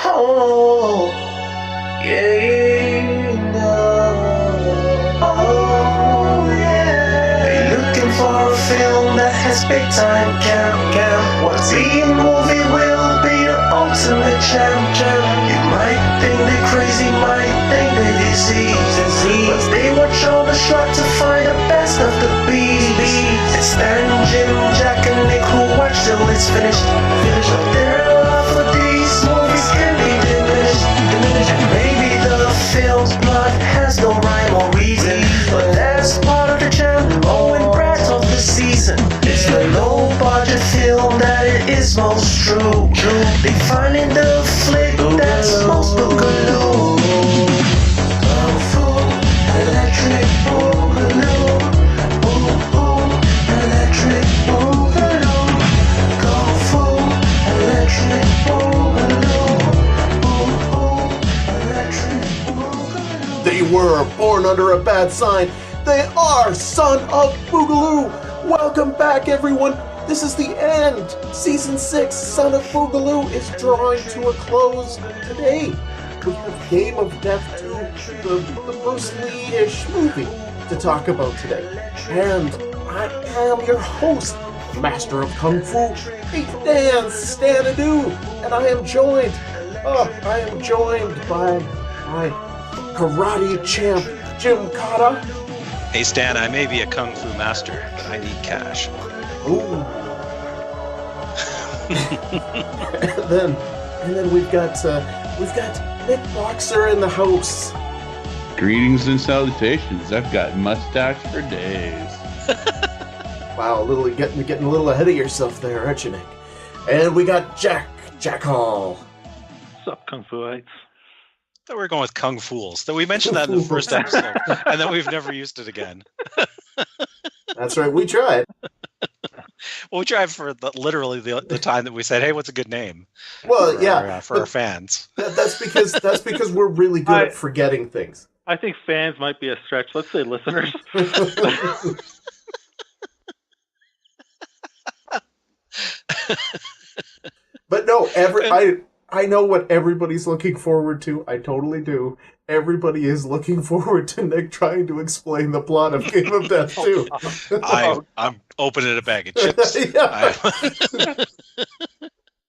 Oh, yeah, oh, yeah. They looking for a film that has big time count. What B-movie will be the ultimate champ? You might think they crazy, might think they diseased, but they watch all the shot to find the best of the beast. It's Stan, Jim, Jack, and Nick who watch till it's finished. But their love for these movies can be diminished. And maybe the film's plot has no rhyme or reason, but that's part of the jam. Oh, and Brad's of the season. It's the low-budget film that it is most true. They finding the flick that's most boogaloo. Kung Fu, electric boogaloo. Ooh, ooh, electric boogaloo. Kung Fu, electric boogaloo. Ooh, ooh, electric boogaloo. They were born under a bad sign. They are Son of Boogaloo. Welcome back, everyone. This is the end. Season 6, Son of Boogaloo, is drawing to a close today. We have Game of Death 2, the Bruce Lee-ish movie, to talk about today. And I am your host, Master of Kung Fu, Dan Stanadu, and I am joined by my karate champ, Jim Cotta. Hey Stan, I may be a kung fu master, but I need cash. Ooh. and then we've got Nick Boxer in the house. Greetings and salutations. I've got mustache for days. Wow, getting a little ahead of yourself there, aren't you, Nick? And we got Jack Hall. What's up, Kung Fuites? That we're going with Kung Fools. That we mentioned that in the first episode, and then we've never used it again. That's right, we tried. Well, we tried for literally the time that we said, "Hey, what's a good name?" Well, for our fans. That's because we're really good at forgetting things. I think fans might be a stretch. Let's say listeners. But no, I know what everybody's looking forward to. I totally do. Everybody is looking forward to Nick trying to explain the plot of Game of Death 2. I'm opening a bag of chips.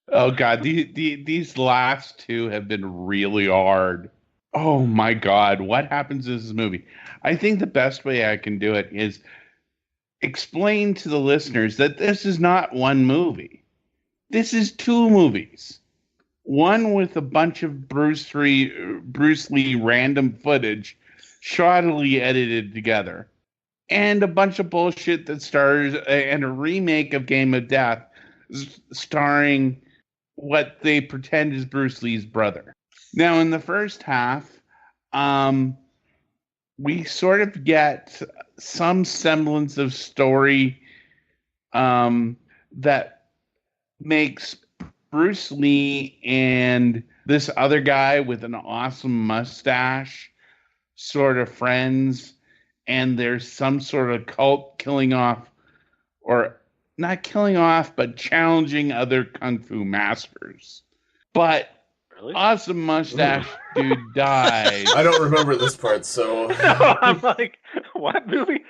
Oh God, these last two have been really hard. Oh my God, what happens in this movie? I think the best way I can do it is explain to the listeners that this is not one movie. This is two movies. One with a bunch of Bruce Lee random footage, shoddily edited together, and a bunch of bullshit that stars and a remake of Game of Death, starring what they pretend is Bruce Lee's brother. Now, in the first half, we sort of get some semblance of story that makes Bruce Lee and this other guy with an awesome mustache sort of friends, and there's some sort of cult killing off, or not killing off, but challenging other kung fu masters. But Really? awesome mustache dude dies. I don't remember this part, so... I'm like, what movie?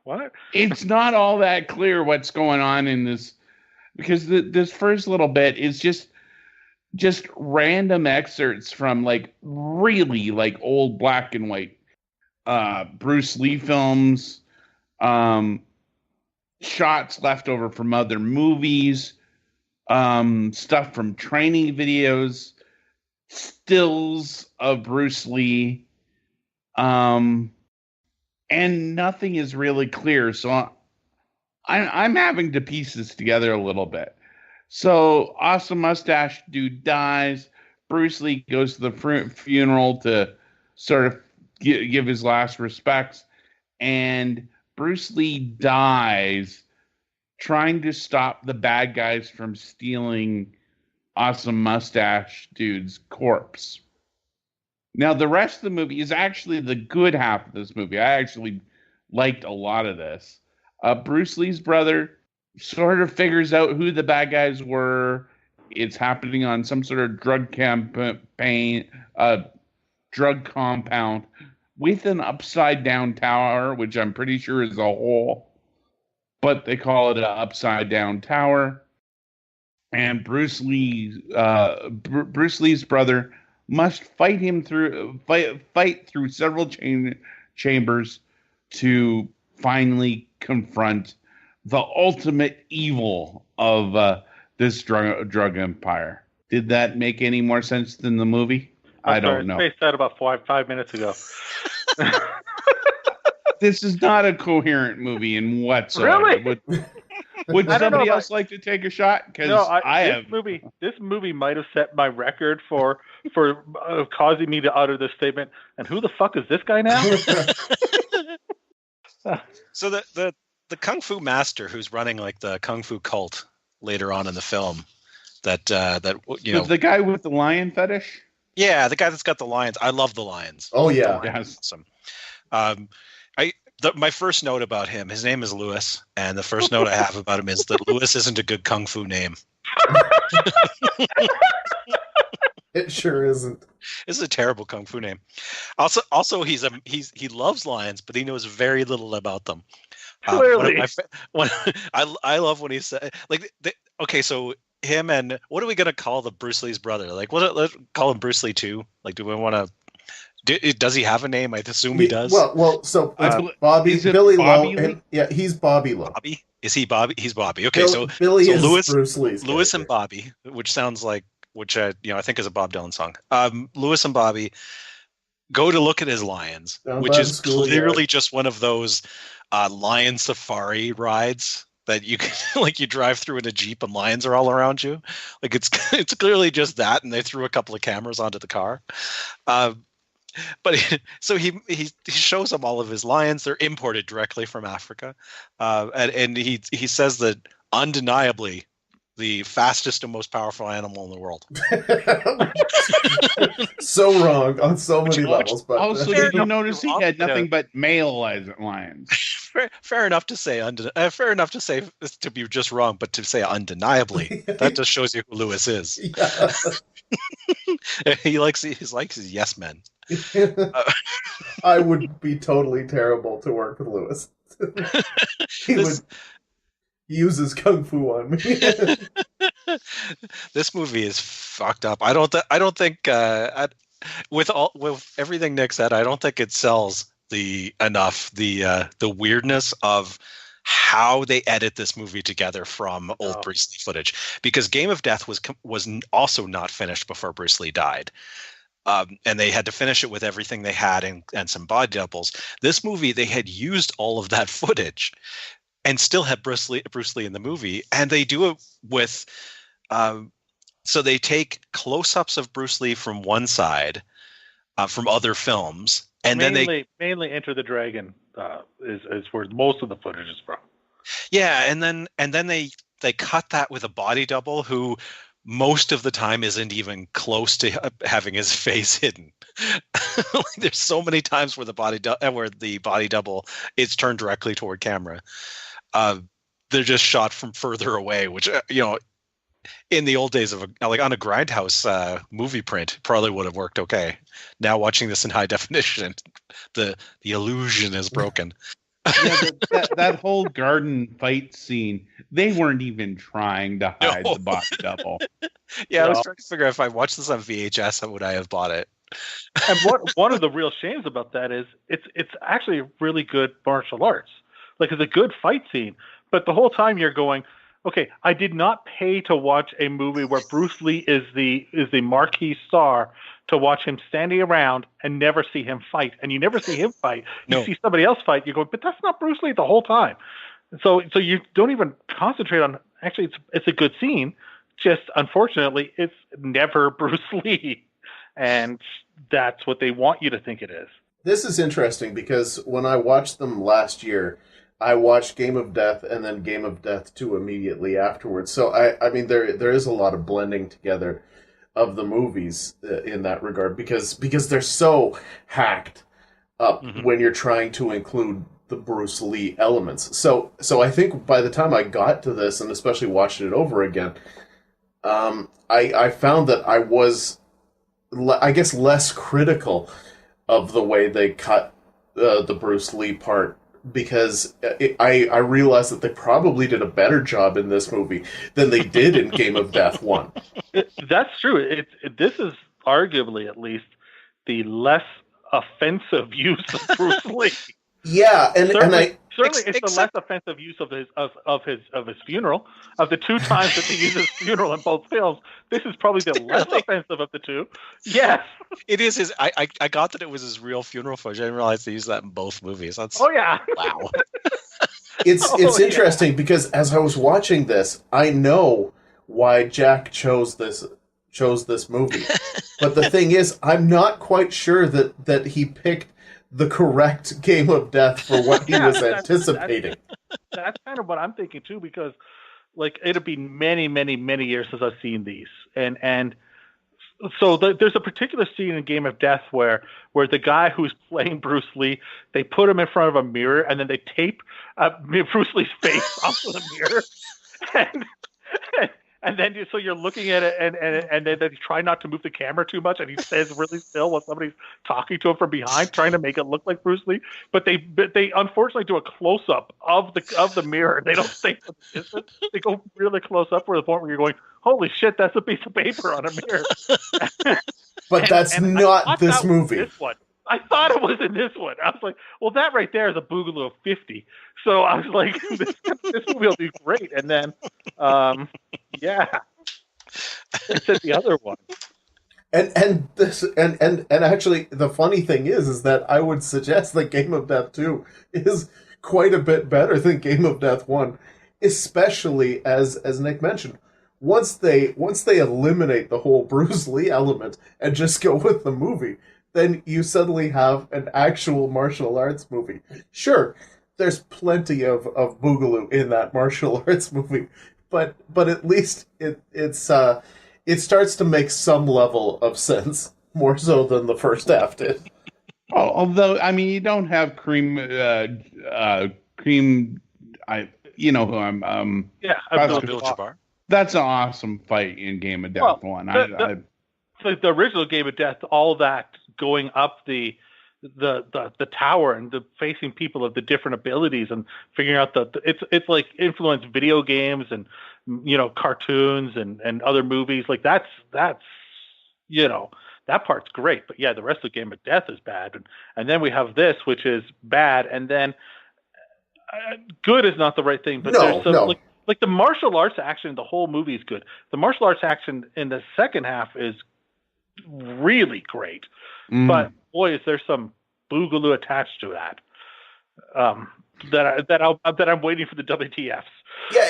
What? It's not all that clear what's going on in this, because this first little bit is just random excerpts from really old black and white Bruce Lee films, shots left over from other movies, stuff from training videos, stills of Bruce Lee, and nothing is really clear. So I'm having to piece this together a little bit. So awesome mustache dude dies. Bruce Lee goes to the funeral to sort of give his last respects, and Bruce Lee dies trying to stop the bad guys from stealing awesome mustache dude's corpse. Now, the rest of the movie is actually the good half of this movie. I actually liked a lot of this. Bruce Lee's brother sort of figures out who the bad guys were It's happening on some sort of drug campaign, drug compound with an upside down tower, which I'm pretty sure is a hole, but they call it an upside down tower. And Bruce Lee's brother must fight through several chambers to finally confront the ultimate evil of this drug empire. Did that make any more sense than the movie? I don't know. I spaced out about 5 minutes ago. This is not a coherent movie in whatsoever. Really? Would somebody else like to take a shot? Because This movie might have set my record for causing me to utter this statement. And who the fuck is this guy now? So the kung fu master who's running like the kung fu cult later on in the film, the guy with the lion fetish. Yeah, the guy that's got the lions. I love the lions. Oh yeah, yes. Awesome. My first note about him, his name is Louis, and the first note I have about him is that Louis isn't a good kung fu name. It sure isn't. It's a terrible kung fu name. Also, he loves lions, but he knows very little about them. Clearly, I love when he said okay, so him and what are we gonna call the Bruce Lee's brother? Like, let's call him Bruce Lee 2. Like, do we want to? Does he have a name? I assume he does. So Bobby, Billy Bobby Lowe. Yeah, he's Bobby Lowe. Bobby? Is he Bobby? He's Bobby. Okay, Billy is Louis, Bruce Lee's Louis character. and Bobby, which sounds like I think is a Bob Dylan song. Louis and Bobby go to look at his lions, which is clearly just one of those lion safari rides that you can you drive through in a Jeep and lions are all around you. Like it's clearly just that, and they threw a couple of cameras onto the car. But he shows them all of his lions. They're imported directly from Africa, and he says that undeniably the fastest and most powerful animal in the world. So wrong on so many levels. But also, did you notice he had nothing but male lions? Fair enough to say to be just wrong, but to say undeniably, that just shows you who Louis is. Yeah. He likes his yes men. I would be totally terrible to work with Louis. He would use his kung fu on me. This movie is fucked up. I don't think with everything Nick said, I don't think it sells the weirdness of how they edit this movie together from old Bruce Lee footage, because Game of Death was also not finished before Bruce Lee died. And they had to finish it with everything they had and some body doubles. This movie, they had used all of that footage and still had Bruce Lee in the movie. And they do it with, so they take close-ups of Bruce Lee from one side, from other films. And mainly Enter the Dragon is where most of the footage is from. Yeah, and then they cut that with a body double who most of the time isn't even close to having his face hidden. There's so many times where the body double is turned directly toward camera. They're just shot from further away, which in the old days of on a Grindhouse movie print probably would have worked okay. Now watching this in high definition, the illusion is broken. Yeah, that whole garden fight scene, they weren't even trying to hide the body double. Yeah, I was trying to figure out if I watched this on VHS, how would I have bought it? And one of the real shames about that is it's actually really good martial arts. Like, it's a good fight scene, but the whole time you're going, okay, I did not pay to watch a movie where Bruce Lee is the marquee star to watch him standing around and never see him fight. And you never see him fight. You see somebody else fight. You go, but that's not Bruce Lee the whole time. So you don't even concentrate on, actually, it's a good scene. Just unfortunately, it's never Bruce Lee. And that's what they want you to think it is. This is interesting because when I watched them last year, I watched Game of Death and then Game of Death 2 immediately afterwards. So I mean, there is a lot of blending together of the movies in that regard because they're so hacked up when you're trying to include the Bruce Lee elements. So I think by the time I got to this and especially watched it over again, I found that I was, I guess, less critical of the way they cut the Bruce Lee part, because I realized that they probably did a better job in this movie than they did in Game of Death 1. That's true. This is arguably, at least, the less offensive use of Bruce Lee. Yeah, and Certainly, it's the less offensive use of his funeral. Of the two times that they use his funeral in both films, this is probably the less offensive of the two. Yes, it is his. I got that it was his real funeral footage. I didn't realize they used that in both movies. That's yeah. Wow. It's interesting because as I was watching this, I know why Jack chose this movie, but the thing is, I'm not quite sure that he picked the correct Game of Death for what he was anticipating. That's kind of what I'm thinking too, because like it'll be many, many, many years since I've seen these, and so there's a particular scene in Game of Death where the guy who's playing Bruce Lee, they put him in front of a mirror and then they tape Bruce Lee's face onto the mirror, and then so you're looking at it, and then you try not to move the camera too much, and he stays really still while somebody's talking to him from behind, trying to make it look like Bruce Lee. But they unfortunately do a close up of the mirror. They don't stay for the distance. They go really close up to the point where you're going, "Holy shit, that's a piece of paper on a mirror." But that's not this movie. This one. I thought it was in this one. I was like, well, that right there is a boogaloo of 50. So I was like, this movie will do great. And then, yeah, it's at the other one. And actually, the funny thing is that I would suggest that Game of Death 2 is quite a bit better than Game of Death 1, especially as Nick mentioned. Once they eliminate the whole Bruce Lee element and just go with the movie, then you suddenly have an actual martial arts movie. Sure, there's plenty of boogaloo in that martial arts movie, but at least it starts to make some level of sense, more so than the first half did. Although, I mean, you don't have Cream. You know who I'm. Yeah, Abdul-Jabbar. That's an awesome fight in Game of Death 1. The original Game of Death, all that going up the tower and facing people of the different abilities and figuring out it's like influenced video games and cartoons and other movies. Like that's that part's great. But yeah, the rest of the Game of Death is bad, and then we have this, which is bad, and then good is not the right thing. But there's some like the martial arts action in the whole movie is good. The martial arts action in the second half is really great. But boy, is there some boogaloo attached to that that I'm waiting for the WTFs. Yeah,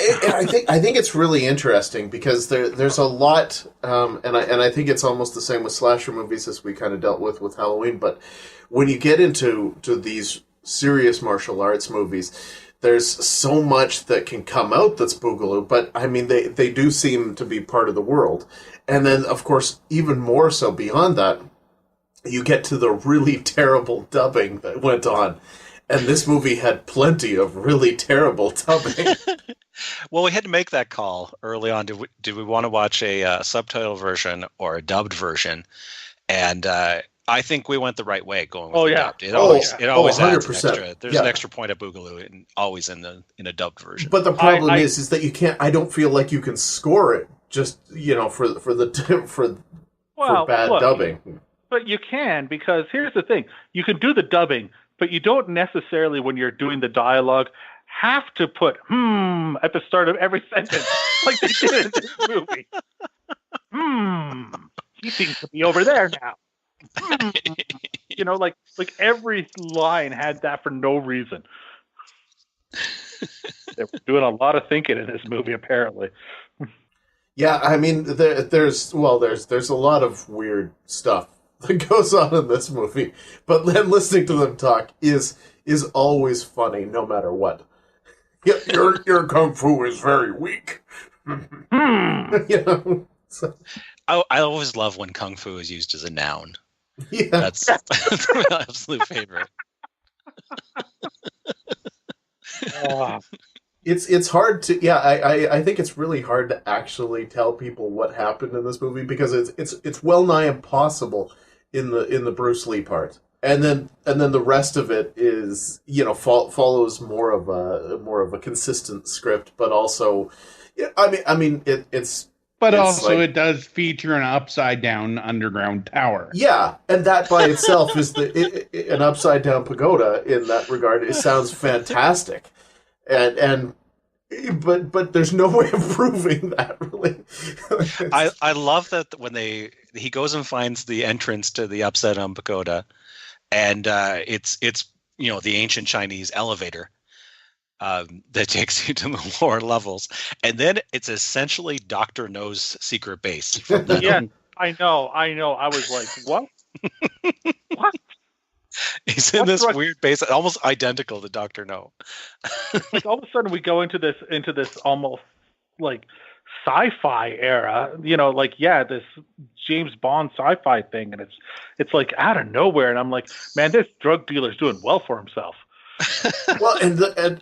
I think it's really interesting because there's a lot, and I think it's almost the same with slasher movies as we kind of dealt with Halloween. But when you get into these serious martial arts movies, there's so much that can come out that's boogaloo. But I mean, they do seem to be part of the world, and then of course even more so beyond that. You get to the really terrible dubbing that went on. And this movie had plenty of really terrible dubbing. Well, we had to make that call early on. Did we want to watch a subtitle version or a dubbed version? And I think we went the right way going with the dubbed. It always adds an extra. There's an extra point of boogaloo always in a dubbed version. But the problem is that you can't. I don't feel like you can score it just for bad dubbing. But you can, because here's the thing. You can do the dubbing, but you don't necessarily, when you're doing the dialogue, have to put at the start of every sentence like they did in this movie. He seems to be over there now. Like every line had that for no reason. They were doing a lot of thinking in this movie, apparently. Yeah, I mean, there's a lot of weird stuff that goes on in this movie, but then listening to them talk is always funny, no matter what. Your kung fu is very weak. So. I always love when kung fu is used as a noun. Yeah, that's my absolute favorite. It's hard to I think it's really hard to actually tell people what happened in this movie because it's well nigh impossible in the Bruce Lee part. And then the rest of it is, follows more of a consistent script, but also it's But it's also, like, it does feature an upside down underground tower. yeah, and that by itself is an upside down pagoda in that regard. It sounds fantastic. But there's no way of proving that really. I love that when he goes and finds the entrance to the upside down pagoda, and it's the ancient Chinese elevator that takes you to the lower levels, and then it's essentially Dr. No's secret base. From that Yeah, I know. I was like, what? What? He's in this weird base, almost identical to Dr. No. Like all of a sudden we go into this almost like sci-fi era, this James Bond sci-fi thing, and it's like out of nowhere, and I'm like, man, this drug dealer's doing well for himself. Well, and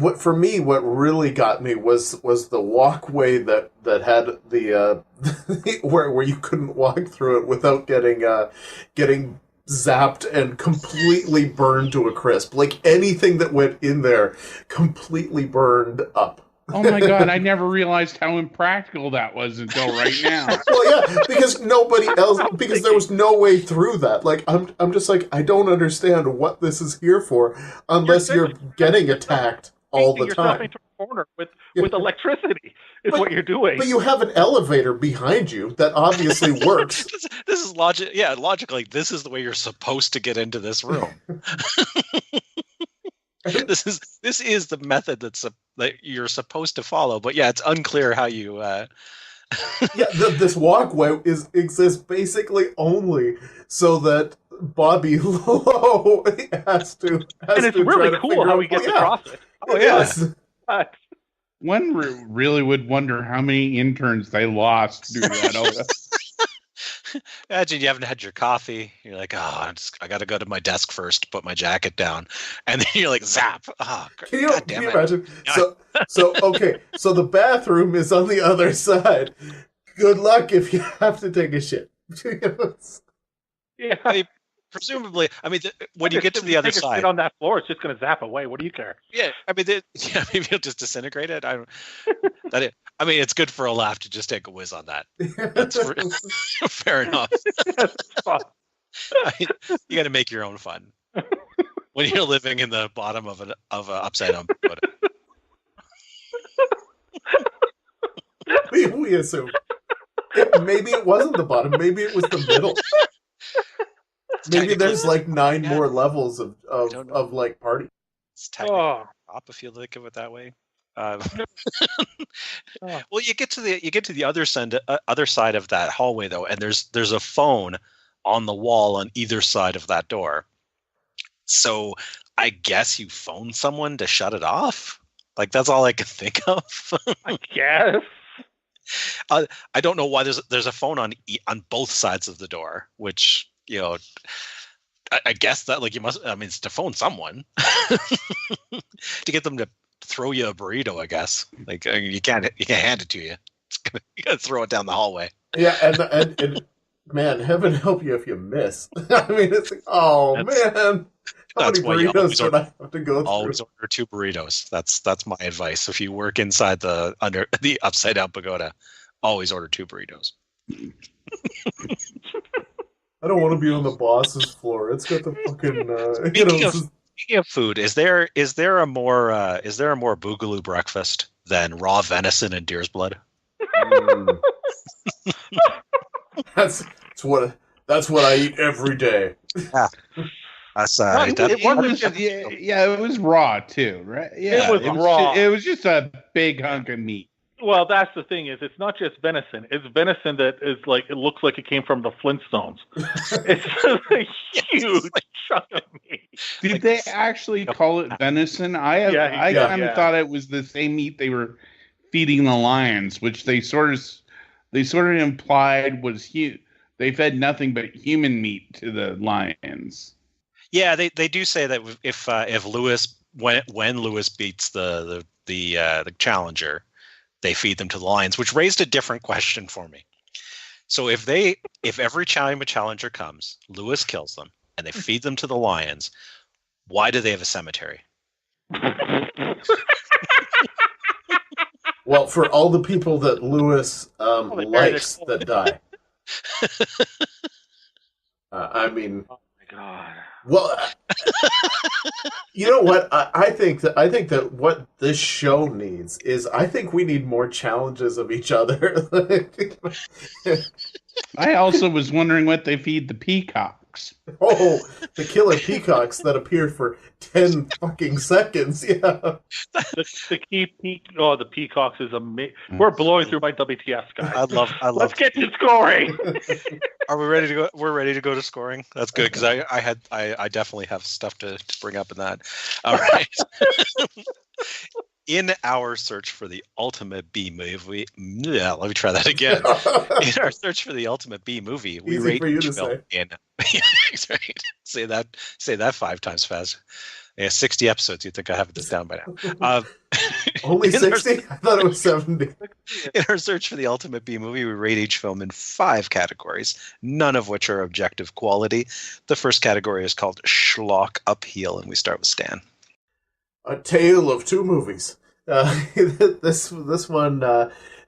what for me, what really got me was the walkway that had the where you couldn't walk through it without getting zapped and completely burned to a crisp. Like anything that went in there completely burned up. Oh my God, I never realized how impractical that was until right now. Well, yeah, because there was no way through that. Like, I'm just like, I don't understand what this is here for unless you're getting attacked all the time. Into a corner with electricity is what you're doing. But you have an elevator behind you that obviously works. This is logic. Yeah, logically, this is the way you're supposed to get into this room. This is the method that you're supposed to follow. But yeah, it's unclear how you. This walkway exists basically only so that Bobby Lowe has to. And it's really cool how he gets across it. Oh yeah. One really would wonder how many interns they lost due to that. Imagine you haven't had your coffee. You're like, I got to go to my desk first, put my jacket down, and then you're like, zap. Oh, can you imagine? So the bathroom is on the other side. Good luck if you have to take a shit. Yeah. Presumably, when you get to the other side, sit on that floor, it's just going to zap away. What do you care? Yeah, maybe you'll just disintegrate it. It's good for a laugh to just take a whiz on that. That's fair enough. You got to make your own fun when you're living in the bottom of an upside down pagoda. We assume maybe it wasn't the bottom. Maybe it was the middle. Maybe there's like 9 more levels of like party. It's technically up if you look at it that way. Well, you get to the other side of that hallway though, and there's a phone on the wall on either side of that door. So I guess you phone someone to shut it off. Like that's all I can think of. I guess. I don't know why there's a phone on both sides of the door, which. I guess that like you must. It's to phone someone to get them to throw you a burrito. I guess like you can't hand it to you. You gotta throw it down the hallway. Yeah, and man, heaven help you if you miss. It's like, man, how many burritos did I have to go through? Always order 2 burritos. That's my advice. If you work inside the upside down pagoda, always order 2 burritos. I don't want to be on the boss's floor. It's got the fucking. Speaking of food, is there a more boogaloo breakfast than raw venison and deer's blood? That's what I eat every day. Yeah. That's it was raw too, right? Yeah, it was raw. It was just a big hunk of meat. Well, that's the thing is it's not just venison. It's venison that is like it looks like it came from the Flintstones. It's a huge chunk of meat. Did they actually call it venison? I kind of thought it was the same meat they were feeding the lions, which they sort of implied was they fed nothing but human meat to the lions. Yeah, they do say that if Lewis when Lewis beats the the challenger, they feed them to the lions, which raised a different question for me. So if every time a challenger comes, Lewis kills them, and they feed them to the lions, why do they have a cemetery? Well, for all the people that Lewis likes that die. I mean, oh my god. Well, you know what? I think that what this show needs is I think we need more challenges of each other. I also was wondering what they feed the peacocks. Oh, the killer peacocks that appeared for 10 fucking seconds. Yeah. The peacocks is amazing. We're blowing through my WTF, guys. I love. Let's get to scoring. Are we ready to go? We're ready to go to scoring. That's good because I definitely have stuff to bring up in that. All right. In our search for the ultimate B movie, let me try that again. In our search for the ultimate B movie, we Easy rate for you each to film say. in. Right. Say that 5 times fast. Yeah, 60 episodes. You'd think I have this down by now. Only 60? I thought it was 70. In our search for the ultimate B movie, we rate each film in 5 categories, none of which are objective quality. The first category is called Schlock Uphill, and we start with Stan. A tale of two movies. This one,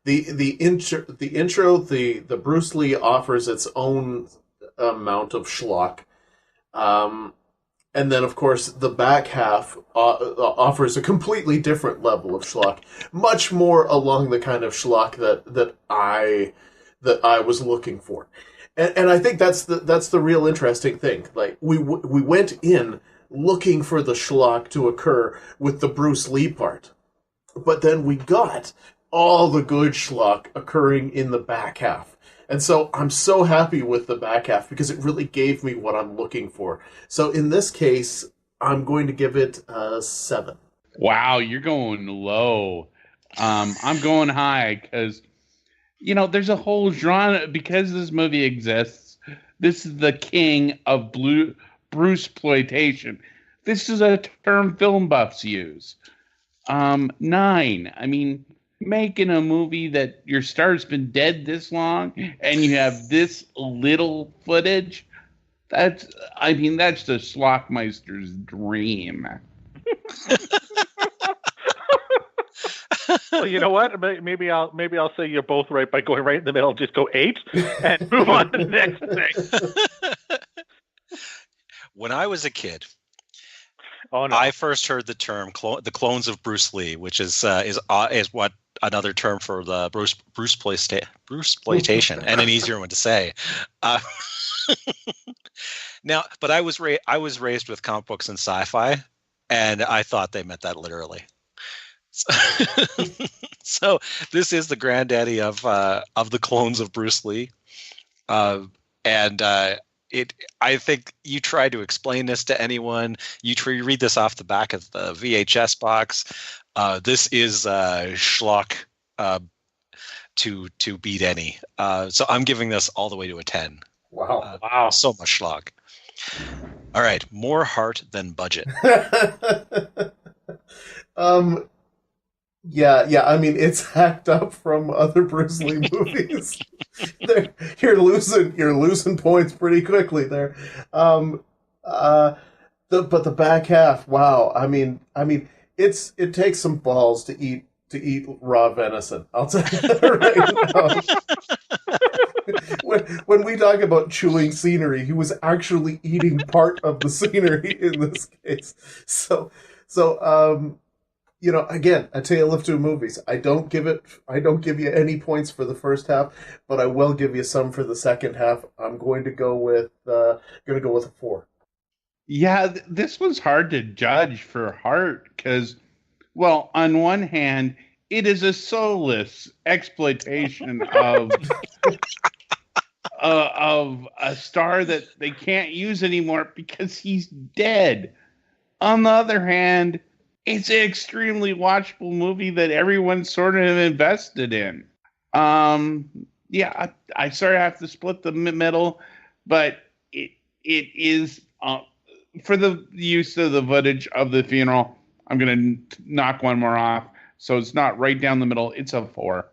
the intro, the Bruce Lee offers its own amount of schlock, and then of course the back half offers a completely different level of schlock, much more along the kind of schlock that I was looking for, and I think that's the real interesting thing. Like we went in looking for the schlock to occur with the Bruce Lee part. But then we got all the good schlock occurring in the back half. And so I'm so happy with the back half because it really gave me what I'm looking for. So in this case, I'm going to give it a 7. Wow, you're going low. I'm going high because, there's a whole genre. Because this movie exists, this is the king of Bruceploitation. This is a term film buffs use. 9. I mean, making a movie that your star's been dead this long and you have this little footage, that's the Schlockmeister's dream. Well, you know what? Maybe I'll say you're both right by going right in the middle. Just go 8 and move on to the next thing. When I was a kid, oh, no. I first heard the term the clones of Bruce Lee, which is what another term for the Bruceploitation, and an easier one to say. Now, but I was raised with comic books and sci-fi, and I thought they meant that literally. So this is the granddaddy of the clones of Bruce Lee, I think you try to explain this to anyone. You read this off the back of the VHS box. This is schlock to beat any. So I'm giving this all the way to a 10. Wow. Wow, so much schlock. All right, more heart than budget. Yeah. I mean, it's hacked up from other Bruce Lee movies. You're losing points pretty quickly there. But the back half, wow. I mean, it takes some balls to eat raw venison. I'll tell you that right now. When we talk about chewing scenery, he was actually eating part of the scenery in this case. So. Again, A Tale of Two Movies. I don't give you any points for the first half, but I will give you some for the second half. I'm going to go with a 4. Yeah, this was hard to judge for heart because, well, on one hand, it is a soulless exploitation of a star that they can't use anymore because he's dead. On the other hand, it's an extremely watchable movie that everyone's sort of invested in. I sort of have to split the middle, but it is for the use of the footage of the funeral. I'm going to knock one more off. So it's not right down the middle. It's a 4.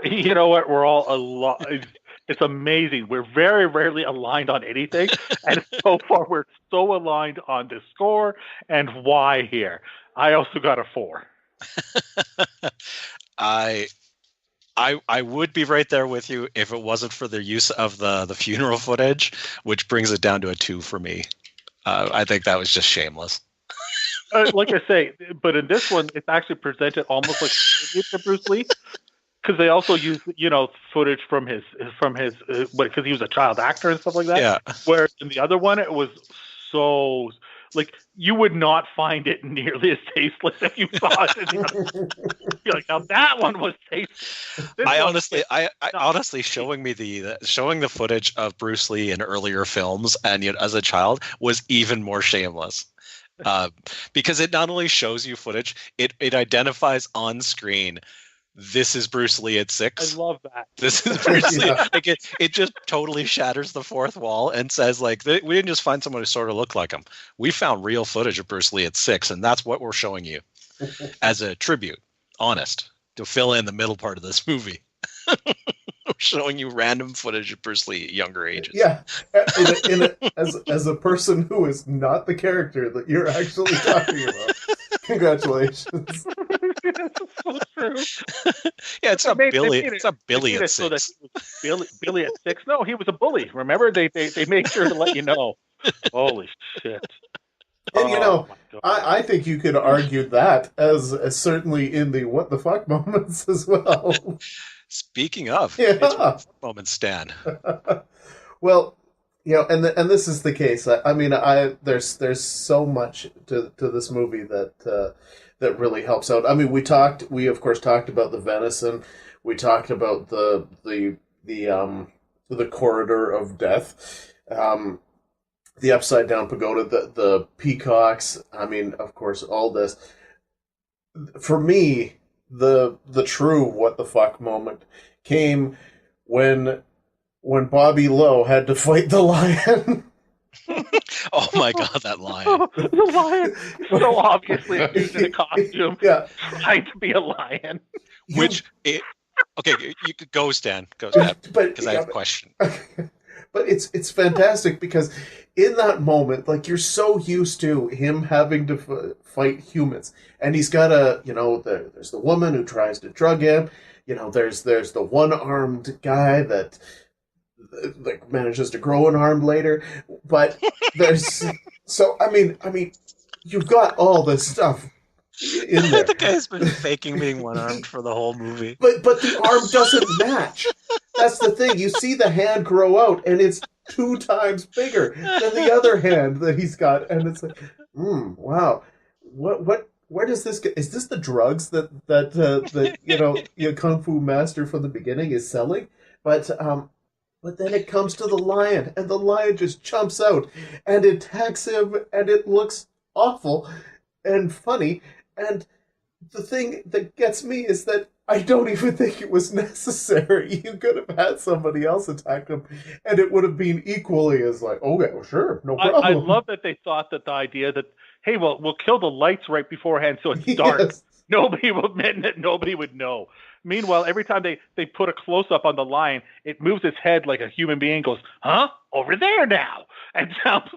You know what? We're all aligned. It's amazing. We're very rarely aligned on anything, and so far we're so aligned on the score and why here. I also got a 4. I would be right there with you if it wasn't for the use of the funeral footage, which brings it down to a 2 for me. I think that was just shameless. Like I say, but in this one, it's actually presented almost like a tribute to Bruce Lee. Because they also use, footage from his because he was a child actor and stuff like that. Yeah. Whereas in the other one, it was so like you would not find it nearly as tasteless if you saw it. You're like, now that one was tasteless. I honestly showing the footage of Bruce Lee in earlier films and as a child was even more shameless. Because it not only shows you footage, it identifies on screen. This is Bruce Lee at 6. I love that. This is Bruce Lee. Like it just totally shatters the fourth wall and says, like, we didn't just find someone who sort of looked like him. We found real footage of Bruce Lee at 6, and that's what we're showing you as a tribute, honest, to fill in the middle part of this movie. We're showing you random footage of Bruce Lee at younger ages. Yeah, as a person who is not the character that you're actually talking about. Congratulations. That's so true. Yeah, it's not Billy. It's not Billy at 6. So that Billy at 6. No, he was a bully. Remember, they made sure to let you know. Holy shit! And I think you could argue that as certainly in the what the fuck moments as well. Speaking of, yeah. It's what the fuck moments, Stan. Well, and this is the case. I mean, there's so much to this movie that really helps out. I mean, we of course talked about the venison. We talked about the corridor of death, the upside down pagoda, the peacocks. I mean, of course, all this. For me, the true what the fuck moment came when Bobby Lowe had to fight the lion. Oh my god, that lion. The lion, so obviously in a costume, Yeah, trying to be a lion. Okay, you could go, Stan. Go, Stan, because I have a question. But it's fantastic because in that moment, like, you're so used to him having to fight humans, and he's got there's the woman who tries to drug him. There's the one-armed guy that like manages to grow an arm later, but there's I mean you've got all this stuff in there. The guy's been faking being one-armed for the whole movie. But the arm doesn't match. That's the thing. You see the hand grow out, and it's 2 times bigger than the other hand that he's got, and it's like, wow, what? Where does this get? Is this the drugs that your kung fu master from the beginning is selling? But then it comes to the lion, and the lion just jumps out and attacks him, and it looks awful and funny. And the thing that gets me is that I don't even think it was necessary. You could have had somebody else attack him, and it would have been equally as like, okay, well, sure, no problem. I love that they thought that the idea that, hey, well, we'll kill the lights right beforehand so it's dark. Yes. Nobody would know. Meanwhile, every time they put a close-up on the lion, it moves its head like a human being, goes, huh? Over there now! And jumps.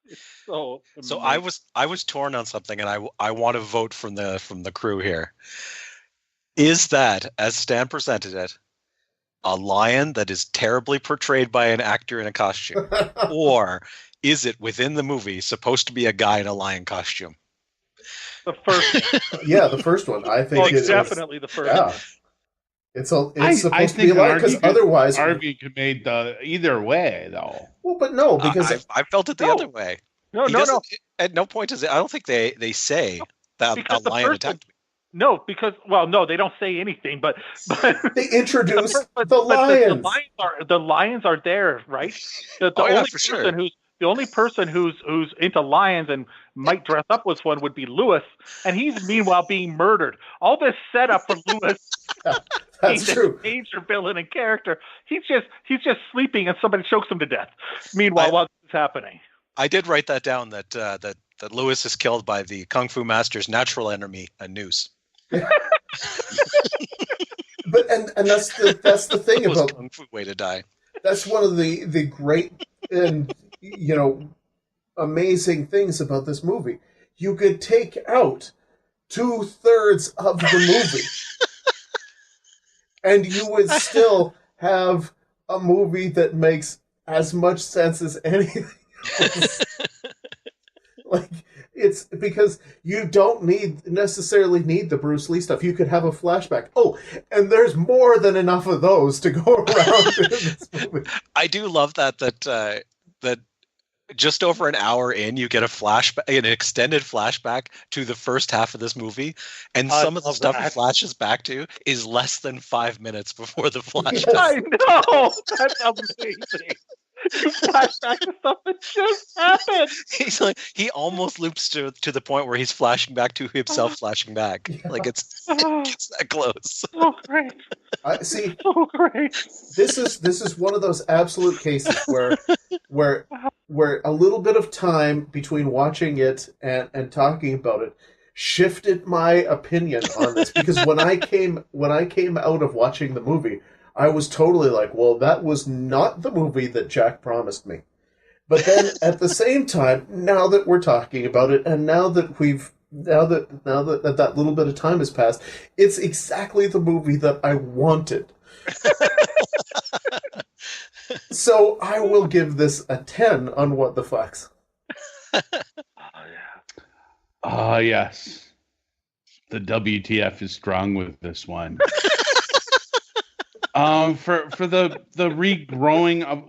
It's so amazing. I was torn on something, and I want to vote from the crew here. Is that, as Stan presented it, a lion that is terribly portrayed by an actor in a costume? Or is it, within the movie, supposed to be a guy in a lion costume? The first one. Yeah, the first one. I think it's definitely the first one. It's supposed to be a lion, because otherwise... argument could be made either way, though. Well, but no, because... I felt it the other way. No. At no point does it... I don't think they say that a lion attacked me. No, because they don't say anything, but they introduce the lions. The lions are there, right? The only person who's into lions and might dress up as one would be Lewis, and he's meanwhile being murdered. All this setup for Lewis, that's true. Major villain and character. He's just sleeping, and somebody chokes him to death. Meanwhile, while this is happening, I did write that down. That Lewis is killed by the kung fu master's natural enemy, a noose. But and that's the thing That was about kung fu way to die. that's one of the great and amazing things about this movie. You could take out 2/3 of the movie, and you would still have a movie that makes as much sense as anything else. Like, it's because you don't necessarily need the Bruce Lee stuff. You could have a flashback. Oh, and there's more than enough of those to go around in this movie. I do love that just over an hour in, you get an extended flashback to the first half of this movie, and some of the stuff it flashes back to is less than 5 minutes before the flashback. Yes. I know. That's amazing. You flash back to stuff that just happened. He's like, he almost loops to the point where he's flashing back to himself flashing back. Yeah. Like it's that close. So great. See, So great. this is one of those absolute cases where a little bit of time between watching it and talking about it shifted my opinion on this, because when I came out of watching the movie, I was totally like, well, that was not the movie that Jack promised me. But then at the same time, now that we're talking about it, and now that that little bit of time has passed, it's exactly the movie that I wanted. So I will give this a 10 on What the Fucks. Yes. The WTF is strong with this one. For the regrowing of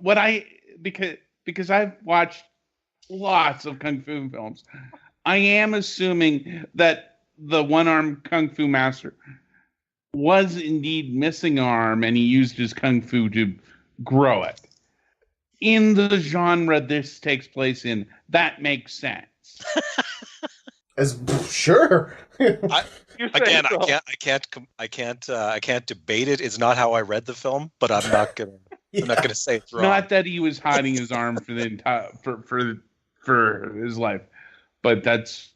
because I've watched lots of kung fu films, I am assuming that the one-armed kung fu master was indeed missing an arm, and he used his kung fu to grow it. In the genre this takes place in, that makes sense. Sure. Again, I can't debate it. It's not how I read the film, but I'm not gonna say it's wrong. Not that he was hiding his arm for the entire for his life, but that's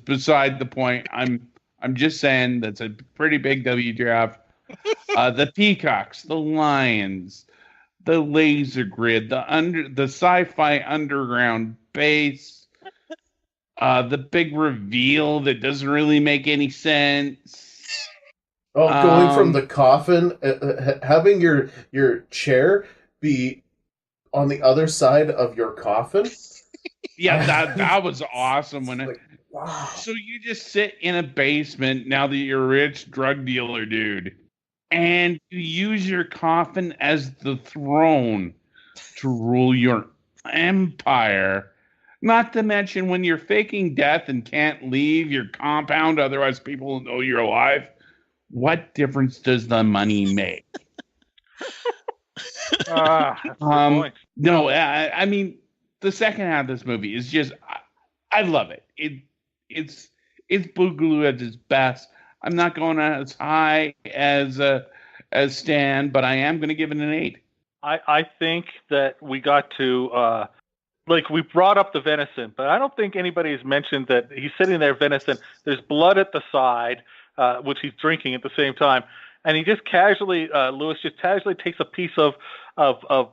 beside the point. I'm just saying that's a pretty big WTF. The peacocks, the lions, the laser grid, the sci-fi underground base. The big reveal that doesn't really make any sense. Oh, going from the coffin, having your chair be on the other side of your coffin. Yeah, that was awesome. Wow. So you just sit in a basement now that you're a rich drug dealer dude, and you use your coffin as the throne to rule your empire. Not to mention when you're faking death and can't leave your compound, otherwise people will know you're alive. What difference does the money make? That's the point. No, I mean, the second half of this movie is just, I love it. It's boogaloo at its best. I'm not going as high as Stan, but I am going to give it an 8. I think that we got to we brought up the venison, but I don't think anybody has mentioned that he's sitting there venison. There's blood at the side, which he's drinking at the same time, and he just casually, Lewis just casually takes a piece of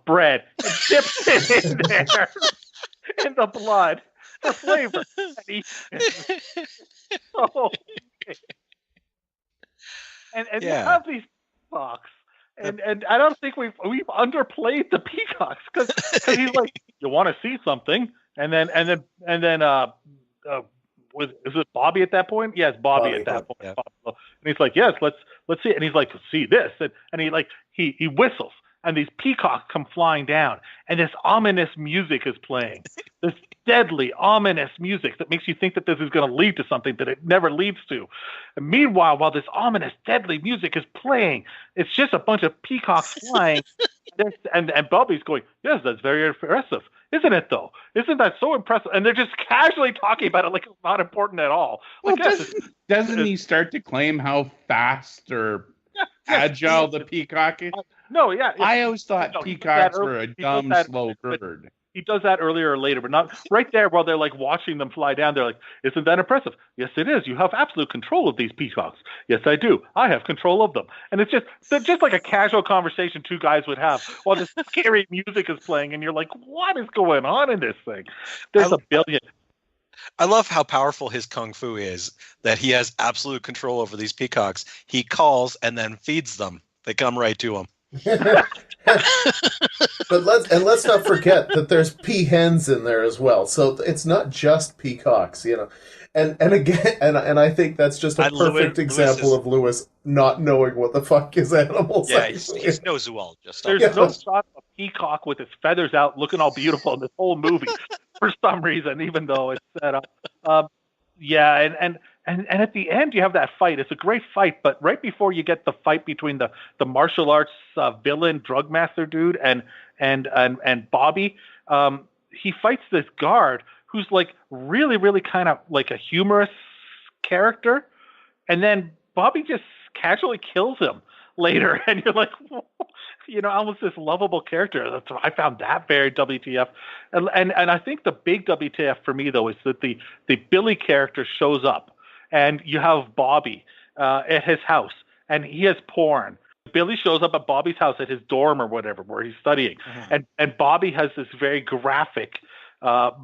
bread and dips it in there in the blood for flavor. And you have these peacocks, and I don't think we've underplayed the peacocks because he's like, you want to see something, and then is it Bobby at that point? Yes, Bobby at that point. Yeah. And he's like, yes, let's see it. And he's like, see this, and he whistles, and these peacocks come flying down, and this ominous music is playing. This deadly, ominous music that makes you think that this is going to lead to something that it never leads to. And meanwhile, while this ominous, deadly music is playing, it's just a bunch of peacocks flying. and Bobby's going, yes, that's very impressive. Isn't it, though? Isn't that so impressive? And they're just casually talking about it like it's not important at all. Well, doesn't he start to claim how fast or agile the peacock is? No, yeah. I always thought peacocks were a dumb, slow bird. he does that earlier or later, but not right there while they're like watching them fly down. They're like, "Isn't that impressive?" Yes, it is. You have absolute control of these peacocks. Yes, I do. I have control of them. And it's just like a casual conversation two guys would have while this scary music is playing, and you're like, "What is going on in this thing?" There's a billion. I love how powerful his kung fu is, that he has absolute control over these peacocks. He calls and then feeds them. They come right to him. But let's not forget that there's peahens in there as well. So it's not just peacocks, you know. And again, and I think that's just a perfect example of Lewis not knowing what the fuck his animals are. Yeah, he's no zoologist. There's no shot of a peacock with its feathers out looking all beautiful in this whole movie for some reason, even though it's set up. Yeah, and at the end you have that fight. It's a great fight, but right before you get the fight between the martial arts villain drug master dude and Bobby, he fights this guard who's like really, really kind of like a humorous character, and then Bobby just casually kills him later, and you're like, you know, almost this lovable character. I found that very WTF, and I think the big WTF for me though is that the Billy character shows up, and you have Bobby at his house, and he has porn. Billy shows up at Bobby's house at his dorm or whatever where he's studying, and Bobby has this very graphic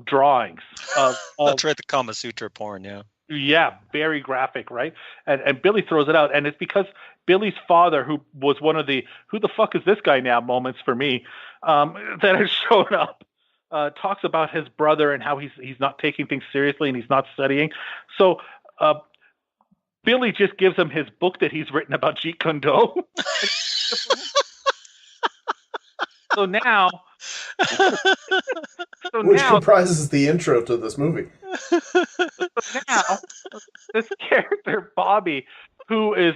drawings of that's right, the Kama Sutra porn, yeah, very graphic, right? And Billy throws it out, and it's because Billy's father, who was one of the "who the fuck is this guy now" moments for me, that has shown up, talks about his brother and how he's not taking things seriously and he's not studying. So Billy just gives him his book that he's written about Jeet Kune Do. So now. Which comprises the intro to this movie. So now, this character, Bobby, who is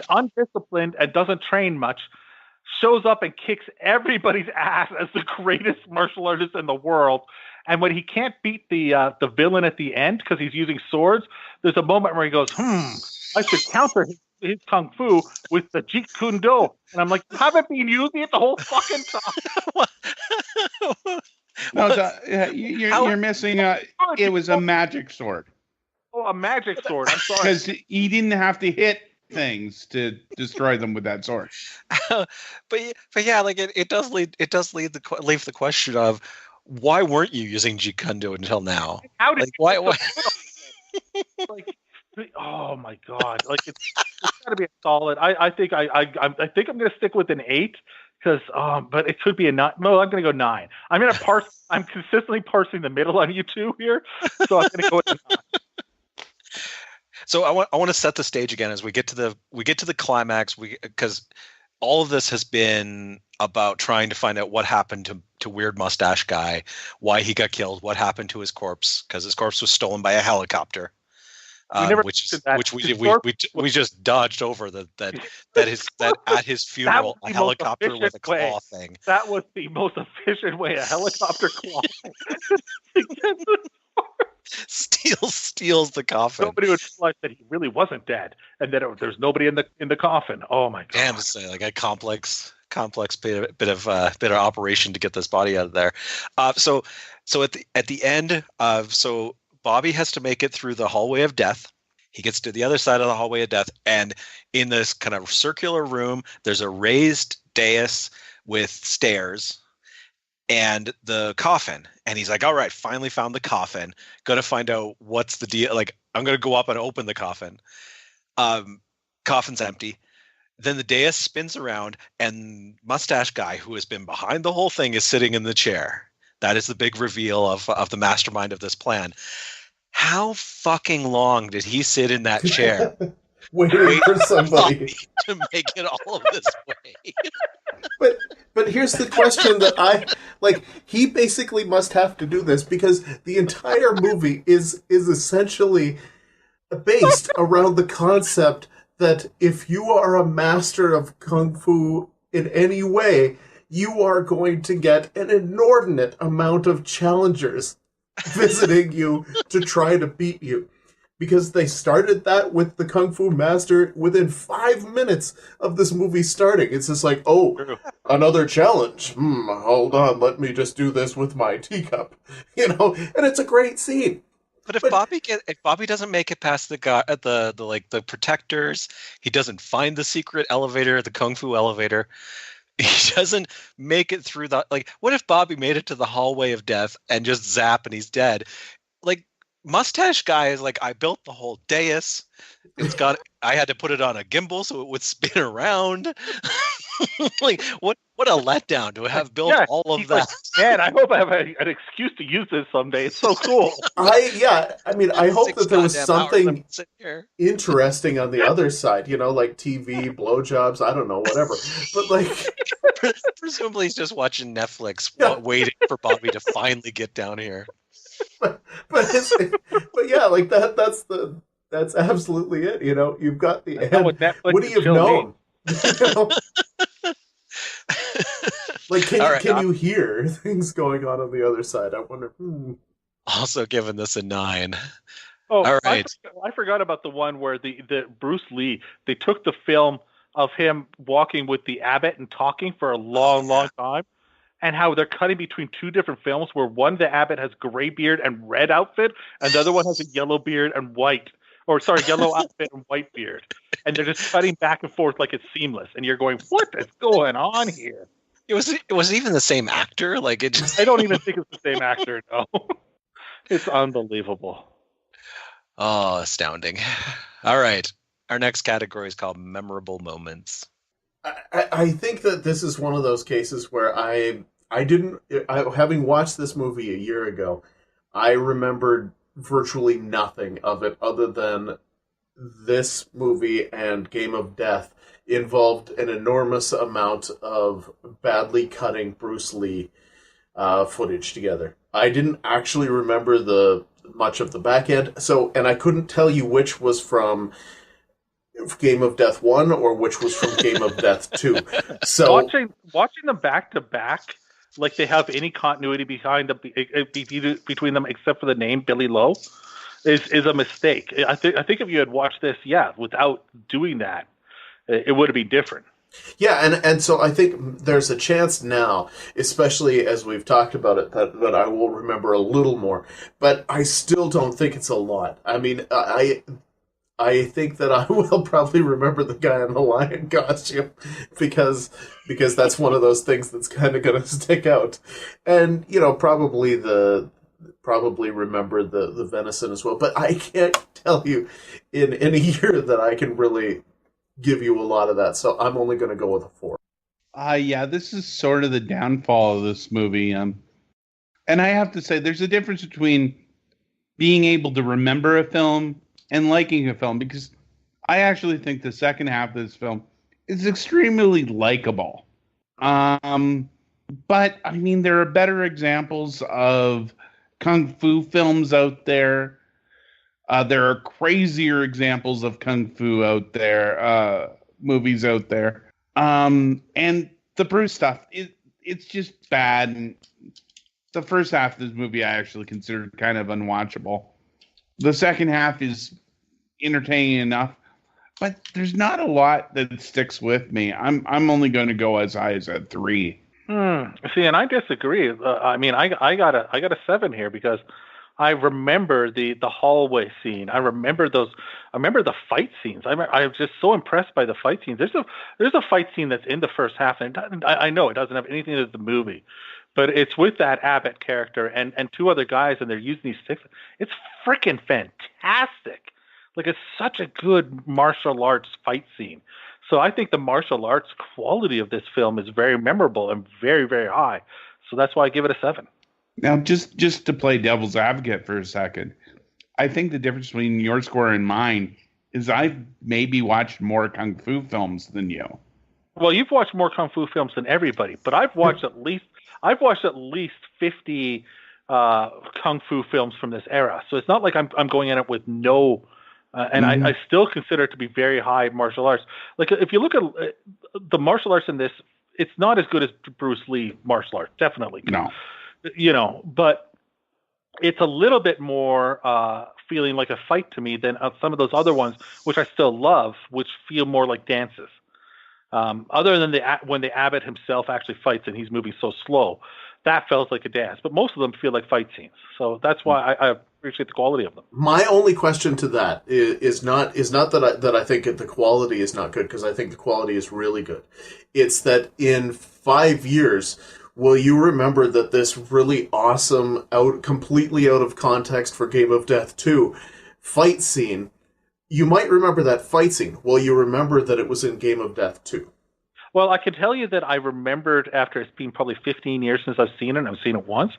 undisciplined and doesn't train much, shows up and kicks everybody's ass as the greatest martial artist in the world. And when he can't beat the villain at the end because he's using swords, there's a moment where he goes, I should counter his kung fu with the Jeet Kune Do. And I'm like, you haven't been using it the whole fucking time. No, you're missing it was a magic sword. Oh, a magic sword. I'm sorry. Because he didn't have to hit things to destroy them with that sword. but yeah, like it does leave the question of why weren't you using Jeet Kune Do until now? How did why? Like, oh my god! Like it's got to be a solid. I think I'm going to stick with an 8 because but it could be a 9. No, I'm going to go 9. I'm consistently parsing the middle on you two here, so I'm going to go with a 9. So I want to set the stage again as we get to the climax. Because all of this has been about trying to find out what happened to Weird Mustache Guy, why he got killed, what happened to his corpse, because his corpse was stolen by a helicopter. Which we just dodged over that at his funeral a helicopter with a claw thing. That was the most efficient way a helicopter claw steals the coffin. Nobody would realize that he really wasn't dead, and that there's nobody in the coffin. Oh my god! Damn, it's like a complex bit of operation to get this body out of there. So at the end of Bobby has to make it through the hallway of death. He gets to the other side of the hallway of death, and in this kind of circular room, there's a raised dais with stairs and the coffin. And he's like, all right, finally found the coffin. Gonna find out what's the deal. Like, I'm gonna go up and open the coffin. Coffin's empty. Then the dais spins around, and Mustache Guy, who has been behind the whole thing, is sitting in the chair. That is the big reveal of the mastermind of this plan. How fucking long did he sit in that chair waiting for somebody to make it all of this way? But here's the question that he basically must have to do this because the entire movie is essentially based around the concept that if you are a master of kung fu in any way, you are going to get an inordinate amount of challengers visiting you to try to beat you. because they started that with the Kung Fu Master within 5 minutes of this movie starting. It's just like, oh, another challenge. Hold on, let me just do this with my teacup. And it's a great scene. But if Bobby doesn't make it past the protectors, he doesn't find the secret elevator, the Kung Fu elevator. He doesn't make it through what if Bobby made it to the hallway of death and just zap and he's dead? Like, Mustache Guy is like, I built the whole dais. I had to put it on a gimbal so it would spin around. Like, what a letdown to have built all of that. Man, I hope I have an excuse to use this someday. It's so cool. I hope that there was something interesting on the other side, like TV, blowjobs, I don't know, whatever. But like, presumably he's just watching Netflix, waiting for Bobby to finally get down here. But yeah, like that's absolutely it. You've got the end. What do you know? Like, can you hear things going on the other side? I wonder. Also giving this a 9. Oh, all right. I forgot about the one where the Bruce Lee, they took the film of him walking with the abbot and talking for a long time, and how they're cutting between 2 different films where one, the abbot has gray beard and red outfit, and the other one has a yellow beard and yellow outfit and white beard. And they're just cutting back and forth like it's seamless. And you're going, what is going on here? It was even the same actor. Like, it just... I don't even think it's the same actor. No, it's unbelievable. Oh, astounding. All right. Our next category is called memorable moments. I think that this is one of those cases where having watched this movie a year ago, I remembered virtually nothing of it other than this movie and Game of Death involved an enormous amount of badly cutting Bruce Lee footage together. I didn't actually remember much of the back end, and I couldn't tell you which was from Game of Death 1 or which was from Game of Death 2. So watching them back to back, like they have any continuity between them except for the name Billy Lowe, is a mistake. I think if you had watched this, without doing that, it would have been different. Yeah, and so I think there's a chance now, especially as we've talked about it, that I will remember a little more. But I still don't think it's a lot. I mean, I think that I will probably remember the guy in the lion costume because that's one of those things that's kind of going to stick out. And, probably remember the venison as well. But I can't tell you in a year that I can really give you a lot of that. So I'm only going to go with a 4. Yeah, this is sort of the downfall of this movie. And I have to say, there's a difference between being able to remember a film and liking a film, because I actually think the second half of this film is extremely likable. But I mean, there are better examples of kung fu films out there. There are crazier examples of kung fu out there, movies out there. And the Bruce stuff, it's just bad. And the first half of this movie I actually considered kind of unwatchable. The second half is entertaining enough, but there's not a lot that sticks with me. I'm only going to go as high as a 3. See, and I disagree. I mean, I got a 7 here because I remember the hallway scene. I remember the fight scenes. I was just so impressed by the fight scenes. There's a fight scene that's in the first half, and I know it doesn't have anything to do with the movie, but it's with that Abbott character and 2 other guys, and they're using these sticks. It's freaking fantastic. Like, it's such a good martial arts fight scene. So I think the martial arts quality of this film is very memorable and very, very high. So that's why I give it a 7. Now, just to play devil's advocate for a second, I think the difference between your score and mine is I've maybe watched more kung fu films than you. Well, you've watched more kung fu films than everybody, but I've watched at least 50 kung fu films from this era. So it's not like I'm going in it with no. I still consider it to be very high martial arts. Like, if you look at the martial arts in this, it's not as good as Bruce Lee martial arts, definitely. No. But it's a little bit more feeling like a fight to me than some of those other ones, which I still love, which feel more like dances. Other than when the abbot himself actually fights and he's moving so slow, that feels like a dance. But most of them feel like fight scenes. So that's why I appreciate the quality of them. My only question to that is not that I think the quality is not good, because I think the quality is really good. It's that in 5 years, will you remember that this really awesome, completely out of context for Game of Death 2 fight scene, you might remember that fight scene. Will you remember that it was in Game of Death 2? Well, I can tell you that I remembered after it's been probably 15 years since I've seen it, and I've seen it once.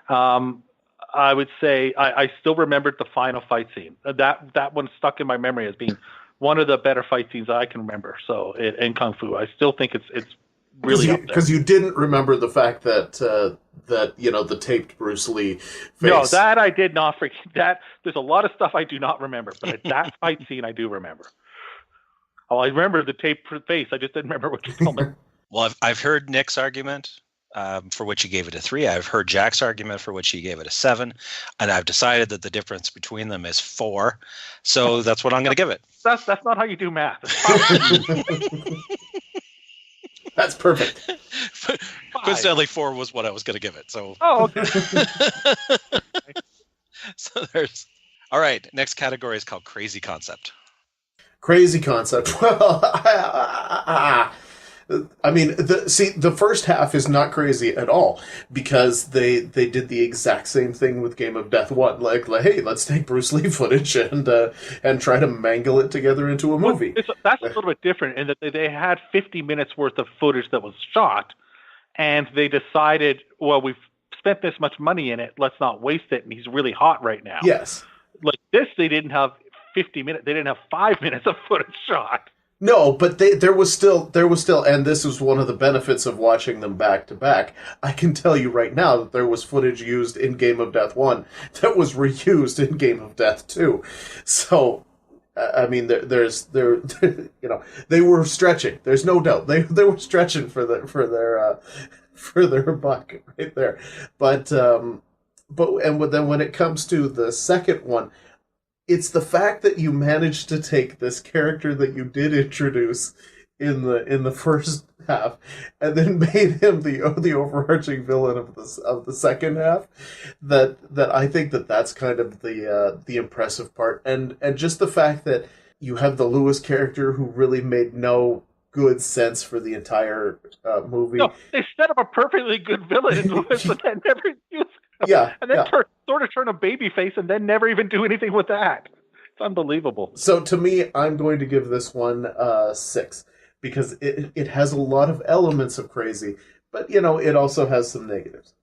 I would say I still remembered the final fight scene. That one stuck in my memory as being one of the better fight scenes I can remember. So in Kung Fu, I still think it's really up there. Because you didn't remember the fact that the taped Bruce Lee face. No, that I did not forget. That there's a lot of stuff I do not remember, but that fight scene I do remember. Oh, I remember the taped face. I just didn't remember what you told me. Well, I've heard Nick's argument, for which he gave it a 3. I've heard Jack's argument, for which he gave it a 7, and I've decided that the difference between them is 4. So that's what I'm going to give it. That's not how you do math. That's perfect. Coincidentally, 4 was what I was going to give it. So. Oh, okay. So there's. All right. Next category is called Crazy Concept. Crazy concept. Well, I mean, the first half is not crazy at all, because they did the exact same thing with Game of Death 1. Like hey, let's take Bruce Lee footage and try to mangle it together into a movie. That's a little bit different in that they had 50 minutes worth of footage that was shot, and they decided, well, we've spent this much money in it, let's not waste it, and he's really hot right now. Yes. Like this, they didn't have 50 minutes. They didn't have 5 minutes of footage shot. No, but there was still, and this was one of the benefits of watching them back to back. I can tell you right now that there was footage used in Game of Death 1 that was reused in Game of Death 2. So, I mean, they were stretching. There's no doubt they were stretching for their buck right there. But then when it comes to the second one, it's the fact that you managed to take this character that you did introduce in the first half and then made him the overarching villain of the second half. That I think that's kind of the impressive part, and just the fact that you have the Lewis character who really made no good sense for the entire movie. No, they set up a perfectly good villain in Lewis, but then never used. Yeah, and then sort of turn a baby face and then never even do anything with that. It's unbelievable. So to me, I'm going to give this one 6, because it has a lot of elements of crazy, but it also has some negatives.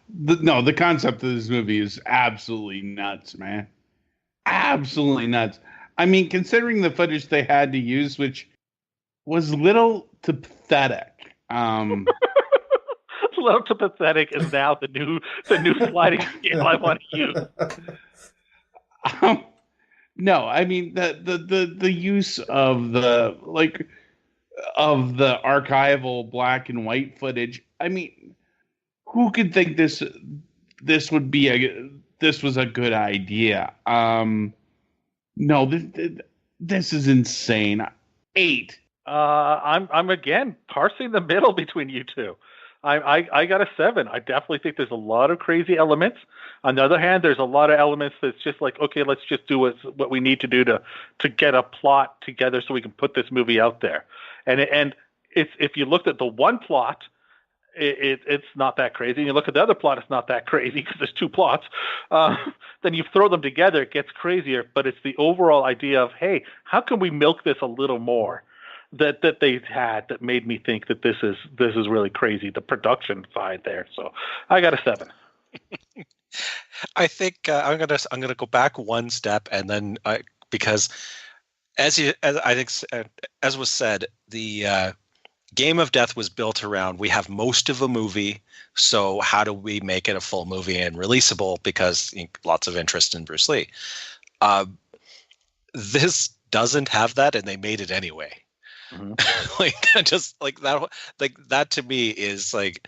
The concept of this movie is absolutely nuts, man. Absolutely nuts. I mean, considering the footage they had to use, which was little to pathetic. Little to pathetic is now the new sliding scale I want to use. No, I mean the use of the archival black and white footage. I mean, who could think this was a good idea? No, this is insane. 8. I'm again parsing the middle between you two. I got a 7. I definitely think there's a lot of crazy elements. On the other hand, there's a lot of elements that's just like, okay, let's just do what we need to do to get a plot together so we can put this movie out there. And it's, if you looked at the one plot, it's not that crazy. And you look at the other plot, it's not that crazy because there's 2 plots. Then you throw them together, it gets crazier. But it's the overall idea of, hey, how can we milk this a little more? That they had that made me think that this is really crazy. The production side there. So I got a 7. I think I'm gonna go back one step, and then because as was said, the Game of Death was built around, we have most of a movie, so how do we make it a full movie and releasable? Because lots of interest in Bruce Lee. This doesn't have that, and they made it anyway. Mm-hmm. That to me is like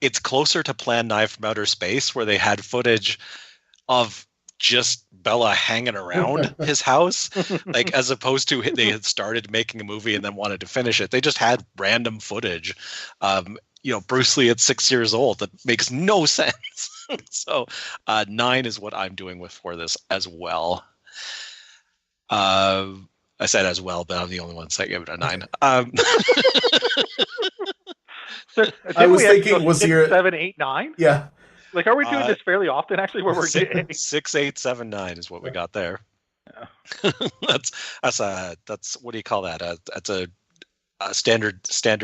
it's closer to Plan 9 from Outer Space, where they had footage of just Bella hanging around his house, like as opposed to they had started making a movie and then wanted to finish it. They just had random footage. Bruce Lee at 6 years old that makes no sense. So 9 is what I'm doing for this as well. I said as well, but I'm the only one that gave it a 9. So, I was thinking, was 6, 7, 8, 9? Yeah. Like, are we doing this fairly often? Actually, where we're getting 6, 8, 7, 9 is what we got there. Yeah. that's what do you call that? That's a standard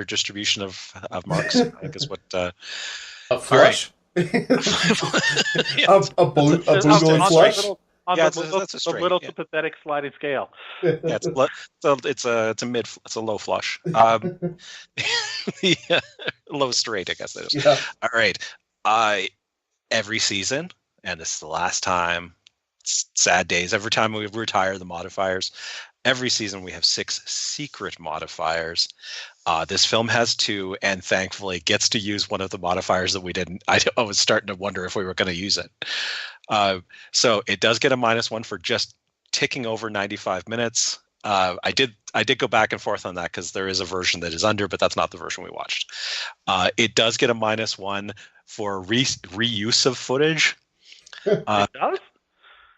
distribution of marks. I think is what. A flush. Right. a boogaloo and flush. On Yeah, the straight, little yeah. pathetic sliding scale. Yeah, it's a low flush. Yeah, low straight, I guess that is. Yeah. All right. Every season, and this is the last time. Sad days. Every time we retire the modifiers, every season we have 6 secret modifiers. This film has 2, and thankfully gets to use one of the modifiers that we didn't. I was starting to wonder if we were going to use it. So it does get a -1 for just ticking over 95 minutes. I did go back and forth on that because there is a version that is under, but that's not the version we watched. It does get a -1 for reuse of footage. It does?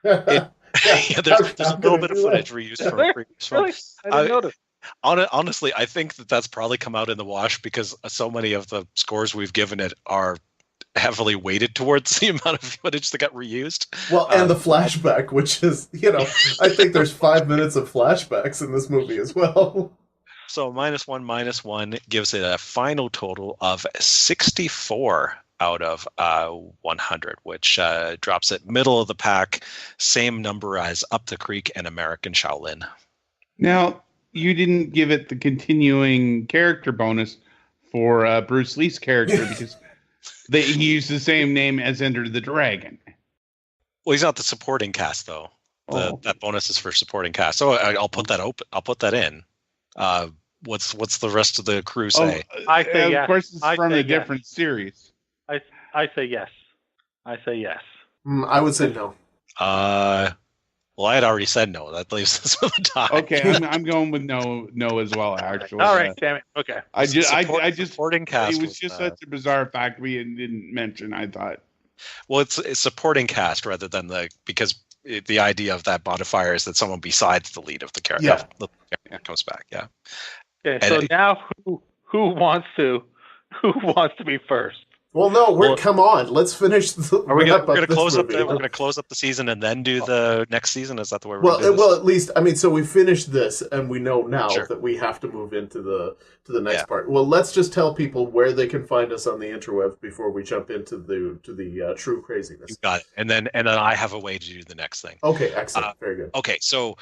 Yeah, there's a little bit of footage reused from previous Really? films. I didn't notice. Honestly, I think that's probably come out in the wash because so many of the scores we've given it are heavily weighted towards the amount of footage that got reused. Well, and the flashback, which is, I think there's 5 minutes of flashbacks in this movie as well. So -1 gives it a final total of 64 out of 100, which drops it middle of the pack, same number as Up the Creek and American Shaolin. Now, you didn't give it the continuing character bonus for Bruce Lee's character because he used the same name as Enter the Dragon. Well, he's not the supporting cast, though. That bonus is for supporting cast. So I'll put that open. I'll put that in. What's the rest of the crew say? I say yes. Of course, it's from a yes. different series. I say yes. I say yes. I would say no. Well, I had already said no. That leaves us with a tie. Okay, I'm going with no as well. Actually, All right, damn it. Okay. I just supporting cast. It was just such a bizarre fact we didn't mention. I thought. Well, it's supporting cast rather than because the idea of that modifier is that someone besides the lead of the character comes back. Yeah. Okay. So now, who wants to be first? Well, no, come on. Let's finish. Are we going to close up? We're going to close up the season and then do the next season. Is that the way we're going to do this? Well, at least so we finished this, and we know now that we have to move into the next part. Well, let's just tell people where they can find us on the interwebs before we jump into the true craziness. You got it. And then I have a way to do the next thing. Okay, excellent, very good. Okay, so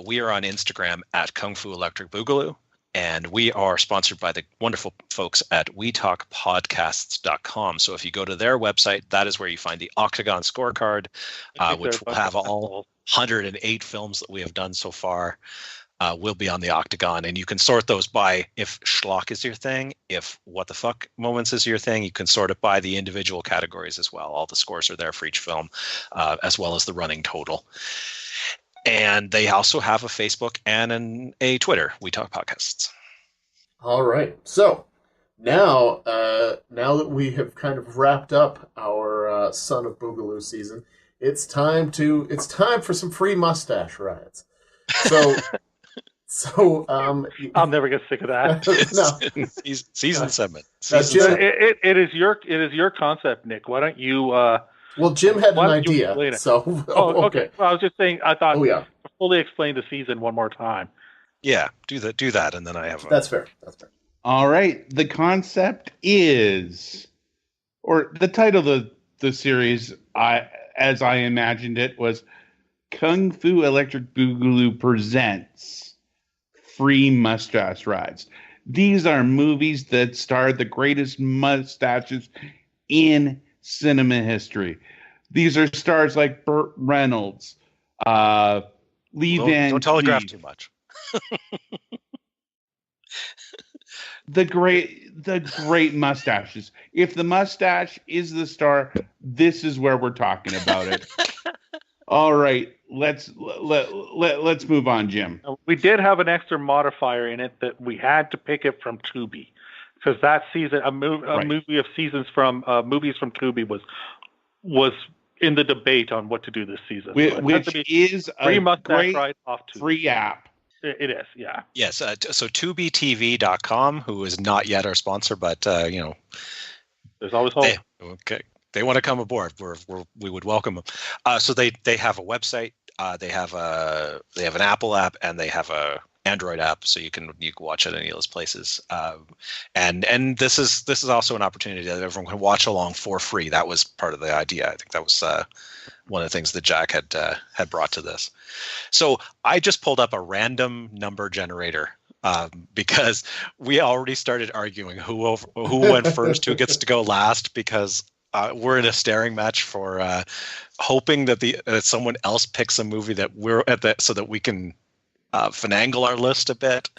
we are on Instagram at Kung Fu Electric Boogaloo. And we are sponsored by the wonderful folks at WeTalkPodcasts.com. So if you go to their website, that is where you find the Octagon scorecard, which will have all 108 films that we have done so far. Will be on the Octagon. And you can sort those by if schlock is your thing, if what the fuck moments is your thing. You can sort it by the individual categories as well. All the scores are there for each film, as well as the running total. And they also have a Facebook and a Twitter. We Talk Podcasts. All right. So now that we have kind of wrapped up our Son of Boogaloo season, it's time for some free mustache rides. So I'm never get sick of that. No. Season 7. It is your concept, Nick. Why don't you? Well, Jim had an idea, so... okay. Well, I was just saying, I thought fully explain the season one more time. Yeah, do that, and then I have... That's fair. All right. The concept is... Or the title of the series, as I imagined it, was Kung Fu Electric Boogaloo Presents Free Mustache Rides. These are movies that star the greatest mustaches in cinema history. These are stars like Burt Reynolds, Lee Van. Don't telegraph too much. the great mustaches. If the mustache is the star, this is where we're talking about it. All right, let's move on, Jim. We did have an extra modifier in it that we had to pick it from Tubi, because that season, movie of seasons from movies from Tubi was in the debate on what to do this season. Which is a great off free app. It is, yeah. Yes, so TubiTV.com, who is not yet our sponsor, but there's always hope. They want to come aboard. We would welcome them. So they have a website. They have an Apple app, and they have a Android app, so you can watch at any of those places. And this is also an opportunity that everyone can watch along for free. That was part of the idea. I think that was one of the things that Jack had brought to this. So I just pulled up a random number generator because we already started arguing who went first, who gets to go last, because we're in a staring match for hoping that someone else picks a movie that we're at so that we can finagle our list a bit.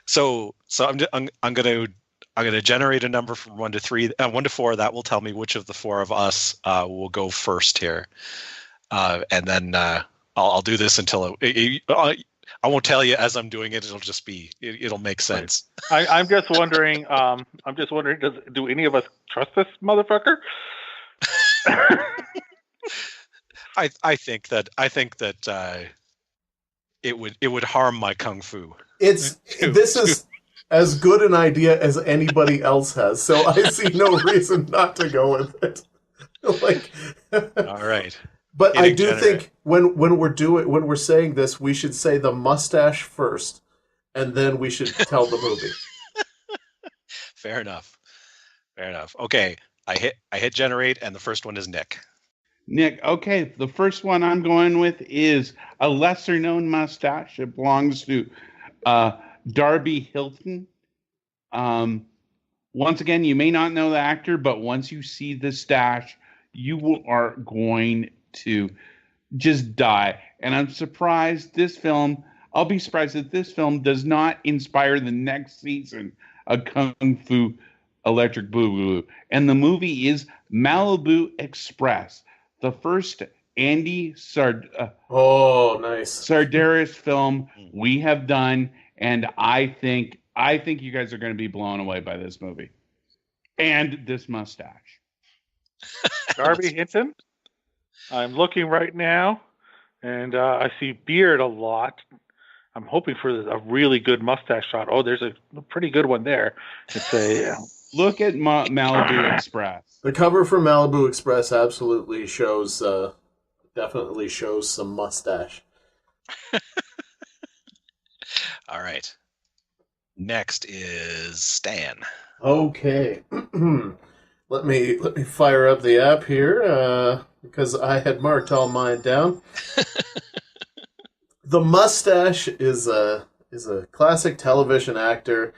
So I'm gonna generate a number from 1 to 3, 1 to 4. That will tell me which of the four of us will go first here, and then I'll do this until I won't tell you as I'm doing it. It'll just be it'll make sense. I'm just wondering. Do any of us trust this motherfucker? I think that it would harm my kung fu. This is as good an idea as anybody else has, so I see no reason not to go with it. All right. But I do think when we're saying this, we should say the mustache first, and then we should tell the movie. Fair enough. Okay, I hit generate, and the first one is Nick. Nick, okay, the first one I'm going with is a lesser-known mustache. It belongs to Darby Hilton. Once again, you may not know the actor, but once you see the stash, you are going to just die. And I'm surprised I'll be surprised that this film does not inspire the next season of Kung Fu Electric Boogaloo. And the movie is Malibu Express, the first Andy Sardaris film we have done, and I think you guys are going to be blown away by this movie and this mustache. Darby Hinton. I'm looking right now, and I see beard a lot. I'm hoping for a really good mustache shot. Oh, there's a pretty good one there. Look at Malibu Express. The cover for Malibu Express absolutely shows, definitely shows some mustache. All right. Next is Stan. Okay. Let me fire up the app here because I had marked all mine down. The mustache is a classic television actor,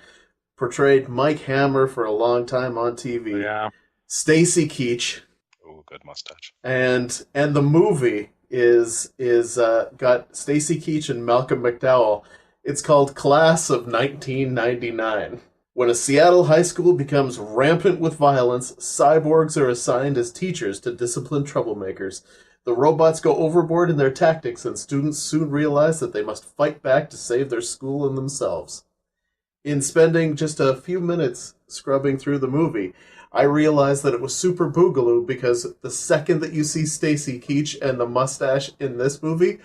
portrayed Mike Hammer for a long time on TV. Yeah. Stacy Keach. Oh, good mustache. And the movie is got Stacy Keach and Malcolm McDowell. It's called Class of 1999. When a Seattle high school becomes rampant with violence, cyborgs are assigned as teachers to discipline troublemakers. The robots go overboard in their tactics, and students soon realize that they must fight back to save their school and themselves. In spending just a few minutes scrubbing through the movie, I realized that it was super boogaloo because the second that you see Stacy Keach and the mustache in this movie,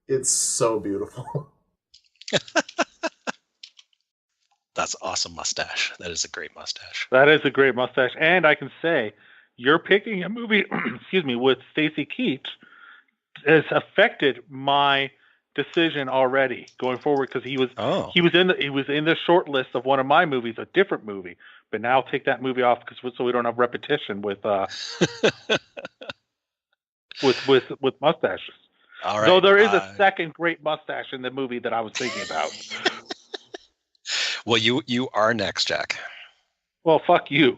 it's so beautiful. That's awesome mustache. That is a great mustache. That is a great mustache. And I can say, you're picking a movie, with Stacy Keach has affected my decision already going forward, because he was in the short list of one of my movies, a different movie. But now I'll take that movie off so we don't have repetition with with mustaches. All right. Though there is a second great mustache in the movie that I was thinking about. Well, you are next, Jack. Well, fuck you.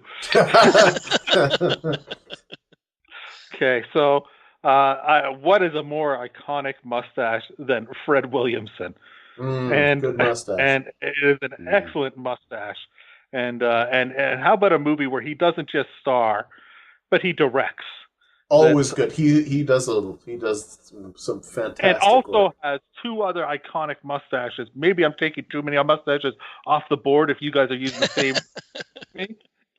Okay, so what is a more iconic mustache than Fred Williamson? Good mustache. And it is an excellent mustache. And how about a movie where he doesn't just star, but he directs? Always good. He does some fantastic and also work. has two other iconic mustaches. Maybe I'm taking too many mustaches off the board if you guys are using the same.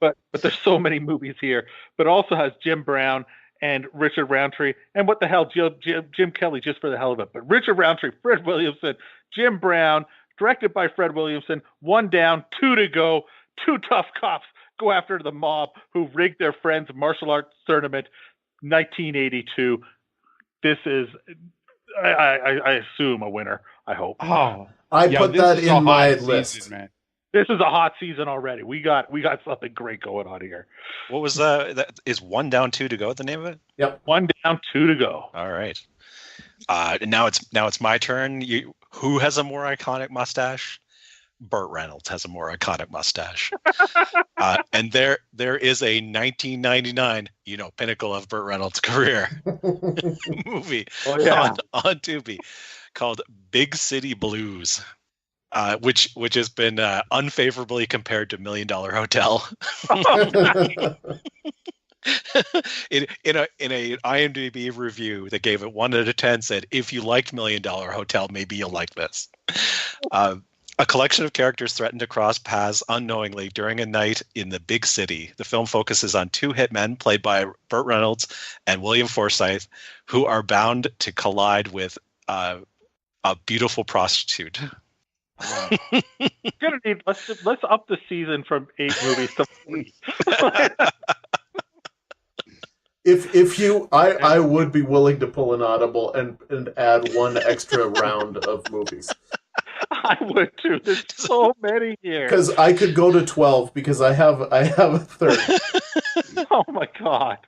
But there's so many movies here. But also has Jim Brown and Richard Roundtree, and what the hell, Jim Kelly, just for the hell of it. But Richard Roundtree, Fred Williamson, Jim Brown, directed by Fred Williamson. 1 down, 2 to go. 2 tough cops go after the mob who rigged their friend's martial arts tournament. 1982. This is, I assume, a winner. I hope. Oh, I put that in my season, list. man. This is a hot season already. We got something great going on here. What was that? Is 1 down, 2 to go? The name of it? Yep. 1 down, 2 to go. All right. Now it's my turn. Who has a more iconic mustache? Burt Reynolds has a more iconic mustache. And there is a 1999, pinnacle of Burt Reynolds' career movie on Tubi called Big City Blues. Which has been unfavorably compared to $1 Million Hotel. in a IMDb review that gave it 1 out of 10 said, if you liked $1 Million Hotel, maybe you'll like this. A collection of characters threaten to cross paths unknowingly during a night in the big city. The film focuses on 2 hitmen played by Burt Reynolds and William Forsythe, who are bound to collide with a beautiful prostitute. Gonna need let's up the season from 8 movies to 3. If you, I would be willing to pull an audible and add 1 extra round of movies. I would too. There's so many here. Because I could go to 12 because I have a third. Oh my god.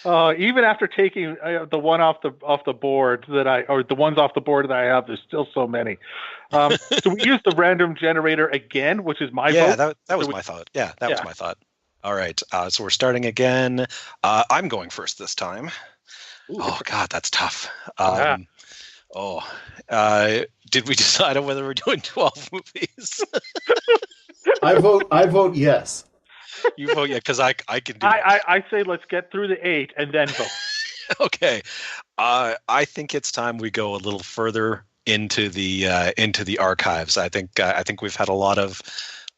Even after taking the one off the board the ones off the board that I have, there's still so many. So we use the random generator again, which is my vote. Yeah, that was my thought. Yeah, that was my thought. All right, so we're starting again. I'm going first this time. Ooh. Oh God, that's tough. Did we decide on whether we're doing 12 movies? I vote yes. You vote yeah, because I can do it. I say let's get through the 8 and then vote. Okay. I think it's time we go a little further into the archives. I think we've had a lot of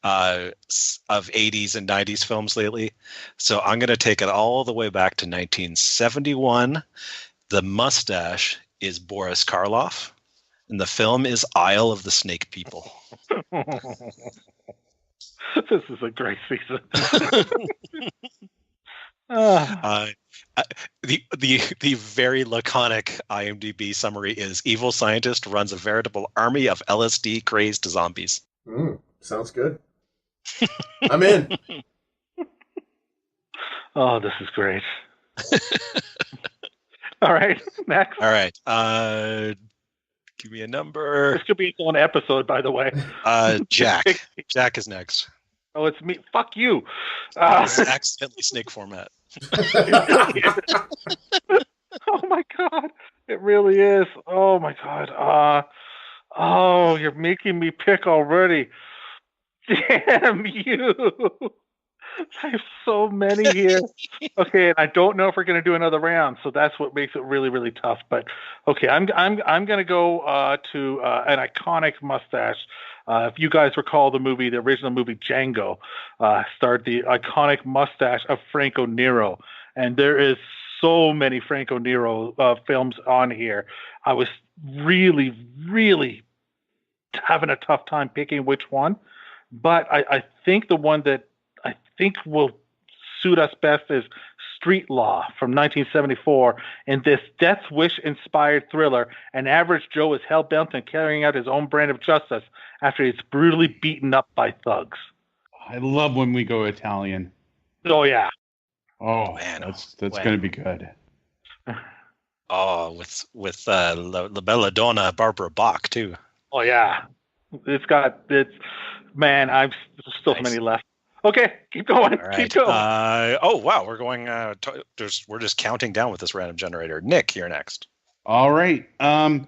80s and 90s films lately. So I'm going to take it all the way back to 1971. The mustache is Boris Karloff, and the film is Isle of the Snake People. This is a great season. The very laconic IMDb summary is: evil scientist runs a veritable army of LSD crazed zombies. Sounds good. I'm in. Oh, this is great. All right, next. All right. Give me a number. This could be its own episode, by the way. Jack. Jack is next. Oh, it's me. Fuck you. Accidentally snake format. Oh my god, it really is. Oh my god. Oh, you're making me pick already. Damn you. I have so many here. Okay, and I don't know if we're going to do another round, so that's what makes it really, really tough. But okay, I'm going to go to an iconic mustache. If you guys recall the original movie Django, starred the iconic mustache of Franco Nero, and there is so many Franco Nero films on here. I was really, really having a tough time picking which one, but I think the one that I think will suit us best is Street Law from 1974. In this Death Wish-inspired thriller, an average Joe is hell-bent on carrying out his own brand of justice after he's brutally beaten up by thugs. I love when we go Italian. Oh, yeah. Oh, man, that's going to be good. Oh, with La Bella Donna, Barbara Bach, too. Oh, yeah. Man, I've still so many left. Okay, keep going. Right. Keep going. Oh wow, we're going. We're just counting down with this random generator. Nick, you're next. All right. I'm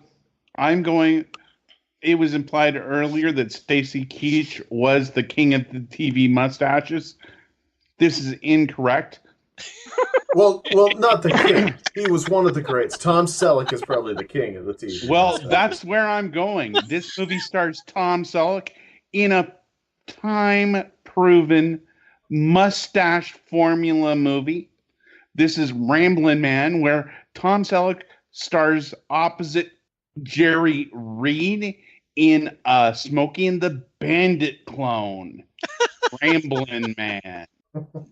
going. It was implied earlier that Stacy Keach was the king of the TV mustaches. This is incorrect. Well, not the king. He was one of the greats. Tom Selleck is probably the king of the TV. Well, that's where I'm going. This movie stars Tom Selleck in a time-proven mustache formula movie. This is Ramblin' Man, where Tom Selleck stars opposite Jerry Reed in Smokey and the Bandit clone. Ramblin' Man.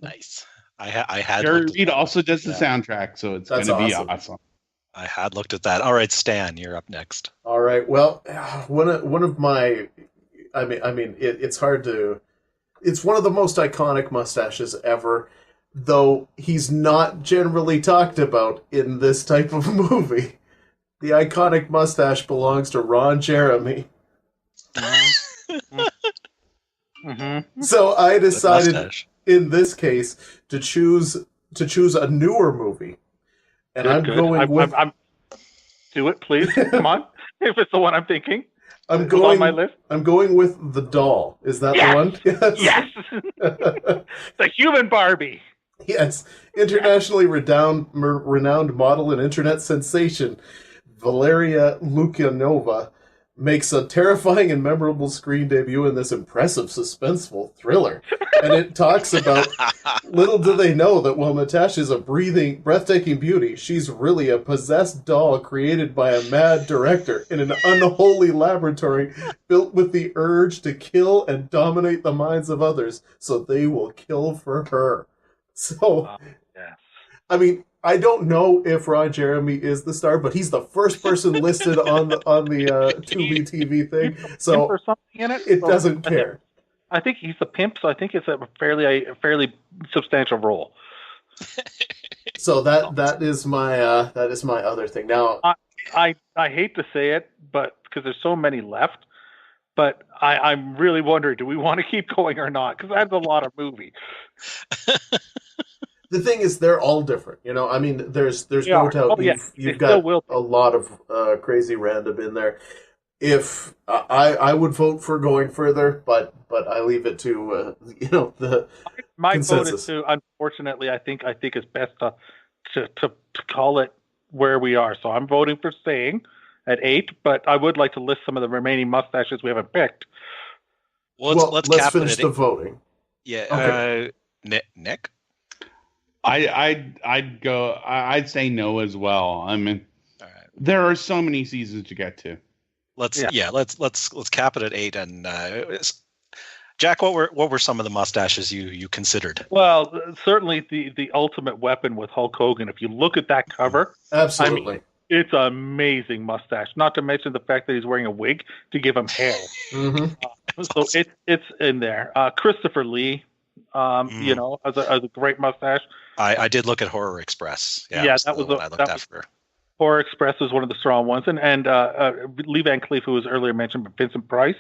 Nice. I had Jerry looked at Reed that. also does the Yeah. soundtrack, so it's going That's to be awesome. awesome. I had looked at that. All right, Stan, you're up next. All right. Well, one of my, it's hard to. It's one of the most iconic mustaches ever, though he's not generally talked about in this type of movie. The iconic mustache belongs to Ron Jeremy. Mm-hmm. So I The decided mustache. in this case to choose a newer movie, and I'm going with do it, please. Come on. If it's the one I'm thinking, I'm it's on my going list. I'm going with The Doll. Is that Yes! the one? Yes, the human Barbie. Yes, internationally renowned model and internet sensation Valeria Lukyanova makes a terrifying and memorable screen debut in this impressive suspenseful thriller. And it talks about, little do they know that while Natasha's a breathtaking beauty, she's really a possessed doll created by a mad director in an unholy laboratory built with the urge to kill and dominate the minds of others so they will kill for her. So, Yes. I mean, I don't know if Ron Jeremy is the star, but he's the first person listed on the Tubi TV thing, Pimp so or something in it. it So doesn't care. I think he's the pimp, so I think it's a fairly substantial role. So that is my other thing. Now, I hate to say it, but because there's so many left, but I'm really wondering, do we want to keep going or not? Because that's a lot of movie. the thing is, they're all different. You know, I mean, there's They no are. doubt Oh, yeah. you've They still got will be. a lot of crazy random in there. If I would vote for going further, but I leave it to the My vote consensus. is to, unfortunately, I think it's best to call it where we are. So I'm voting for staying at 8, but I would like to list some of the remaining mustaches we haven't picked. Well, let's cap finish it the at voting. yeah. Okay. Nick. I'd go. I'd say no as well. I mean, All right. there are so many seasons to get to. Let's cap it at 8. And Jack, what were some of the mustaches you considered? Well, certainly the ultimate weapon with Hulk Hogan. If you look at that cover, Absolutely. it's an amazing mustache. Not to mention the fact that he's wearing a wig to give him hair. Mhm. So it's in there. Christopher Lee, as a great mustache. I did look at Horror Express. Yeah, that was the one I looked after. Horror Express was one of the strong ones, and Lee Van Cleef, who was earlier mentioned, but Vincent Price.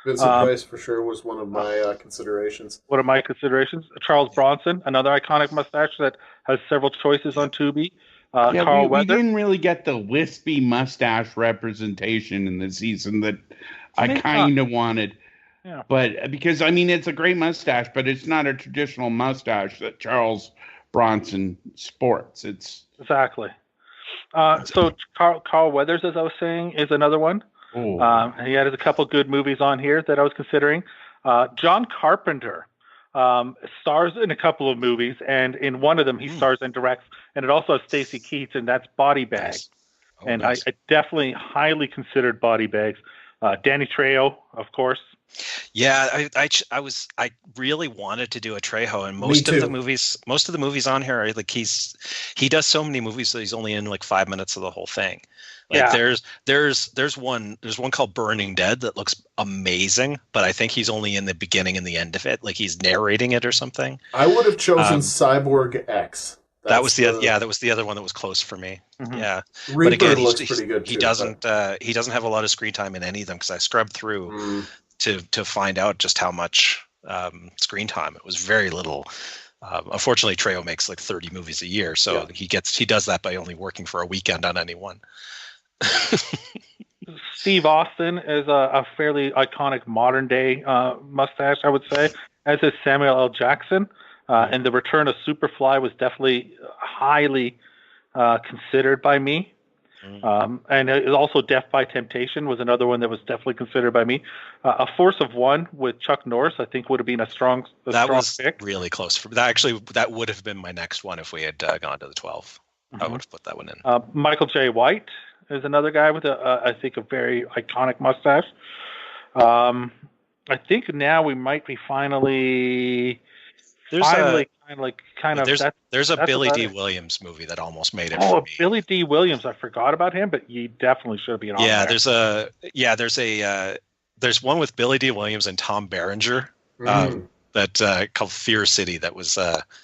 Vincent Price for sure was one of my considerations. One of my considerations. Charles Bronson, another iconic mustache that has several choices on Tubi. Carl we Weathers. didn't really get the wispy mustache representation in the season that I Maybe kind of wanted. Yeah. But because, I mean, it's a great mustache, but it's not a traditional mustache that Charles Bronson sports. It's Exactly. So Carl Weathers, as I was saying, is another one. He had a couple good movies on here that I was considering. John Carpenter stars in a couple of movies, and in one of them he stars and directs, and it also has Stacy Keats, and that's Body Bags. Nice. And Nice. I definitely highly considered Body Bags. Danny Trejo, of course. Yeah, I really wanted to do a Trejo, and most of the movies on here are like he does so many movies that he's only in like 5 minutes of the whole thing. Like there's one called Burning Dead that looks amazing, but I think he's only in the beginning and the end of it, like he's narrating it or something. I would have chosen Cyborg X. That was the other one that was close for me. Mhm. Yeah, Reaper but again, looks pretty good. he too, doesn't have a lot of screen time in any of them because I scrubbed through to find out just how much screen time. It was very little. Unfortunately, Trejo makes like 30 movies a year, so he does that by only working for a weekend on any one. Steve Austin is a fairly iconic modern day mustache, I would say, as is Samuel L. Jackson. And the return of Superfly was definitely highly considered by me. And also Death by Temptation was another one that was definitely considered by me. A Force of One with Chuck Norris, I think, would have been a strong pick. Really close. That would have been my next one if we had gone to the 12. I would have put that one in. Michael J. White is another guy with I think a very iconic mustache. I think now we might be finally. There's a Billy D. Williams movie that almost made it. Oh, for me. Billy D. Williams! I forgot about him, but he definitely should be on. Yeah, there. there's one with Billy D. Williams and Tom Berenger that called Fear City. That was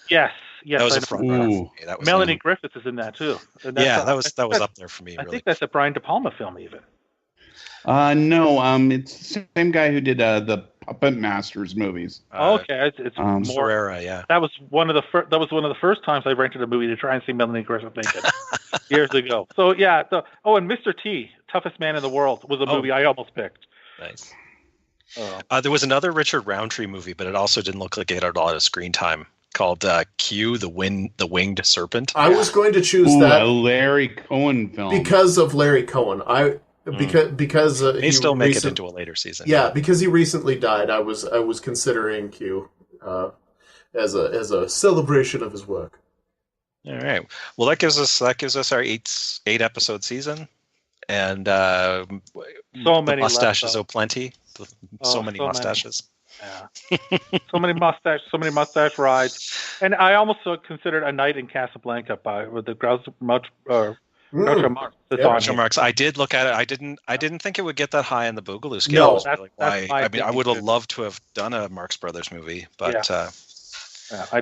yes, that was a front runner for me. That was Melanie Griffith is in that too. That was up there for me. I think that's a Brian De Palma film, even. No, it's the same guy who did the Puppet Masters movies. Okay, it's more Ferrera, yeah. That was one of the first times I rented a movie to try and see Melanie Griffith naked years ago. So yeah, and Mr. T, Toughest Man in the World, was a movie I almost picked. Nice. There was another Richard Roundtree movie, but it also didn't look like it had a lot of screen time, called Q, the Winged Serpent. I was going to choose that a Larry Cohen film because of Larry Cohen. Because he still make it into a later season. Yeah, because he recently died. I was considering Q as a celebration of his work. All right. Well, that gives us our eight episode season, and so many mustaches, plenty. So many mustaches. Yeah. so many mustache rides, and I almost considered A Night in Casablanca with the Groucho Marx. Groucho Marx. I did look at it. I didn't think it would get that high on the Boogaloo scale. No, I would have loved to have done a Marx Brothers movie, but I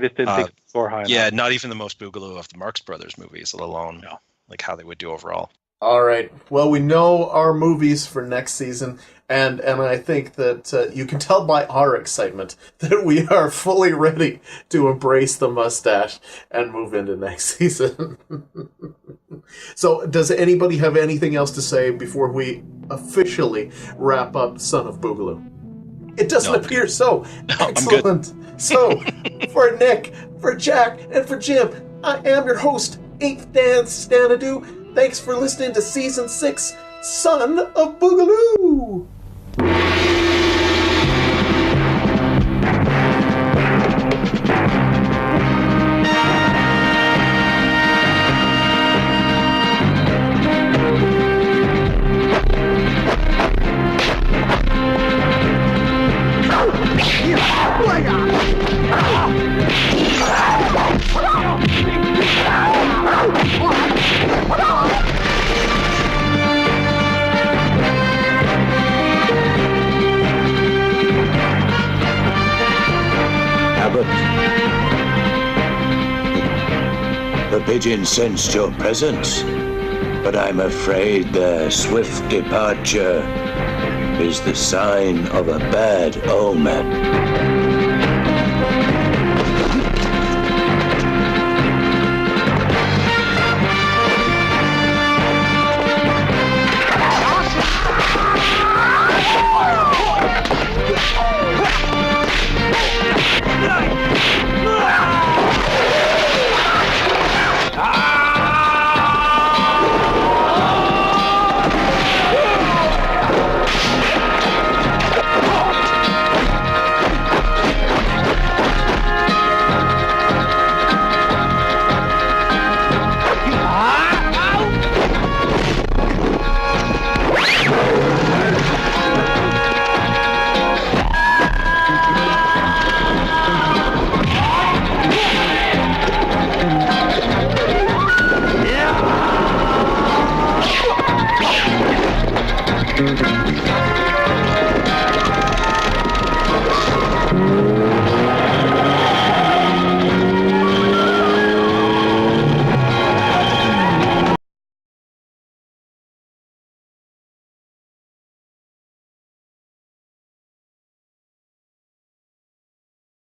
just didn't think it would score high enough. Yeah, not even the most Boogaloo of the Marx Brothers movies, let alone like how they would do overall. All right. Well, we know our movies for next season, and I think that you can tell by our excitement that we are fully ready to embrace the mustache and move into next season. So, does anybody have anything else to say before we officially wrap up Son of Boogaloo? It doesn't appear so. Excellent. So, for Nick, for Jack, and for Jim, I am your host, 8th Dan Stanadu. Thanks for listening to Season 6, Son of Boogaloo! The pigeons sensed your presence, but I'm afraid their swift departure is the sign of a bad omen.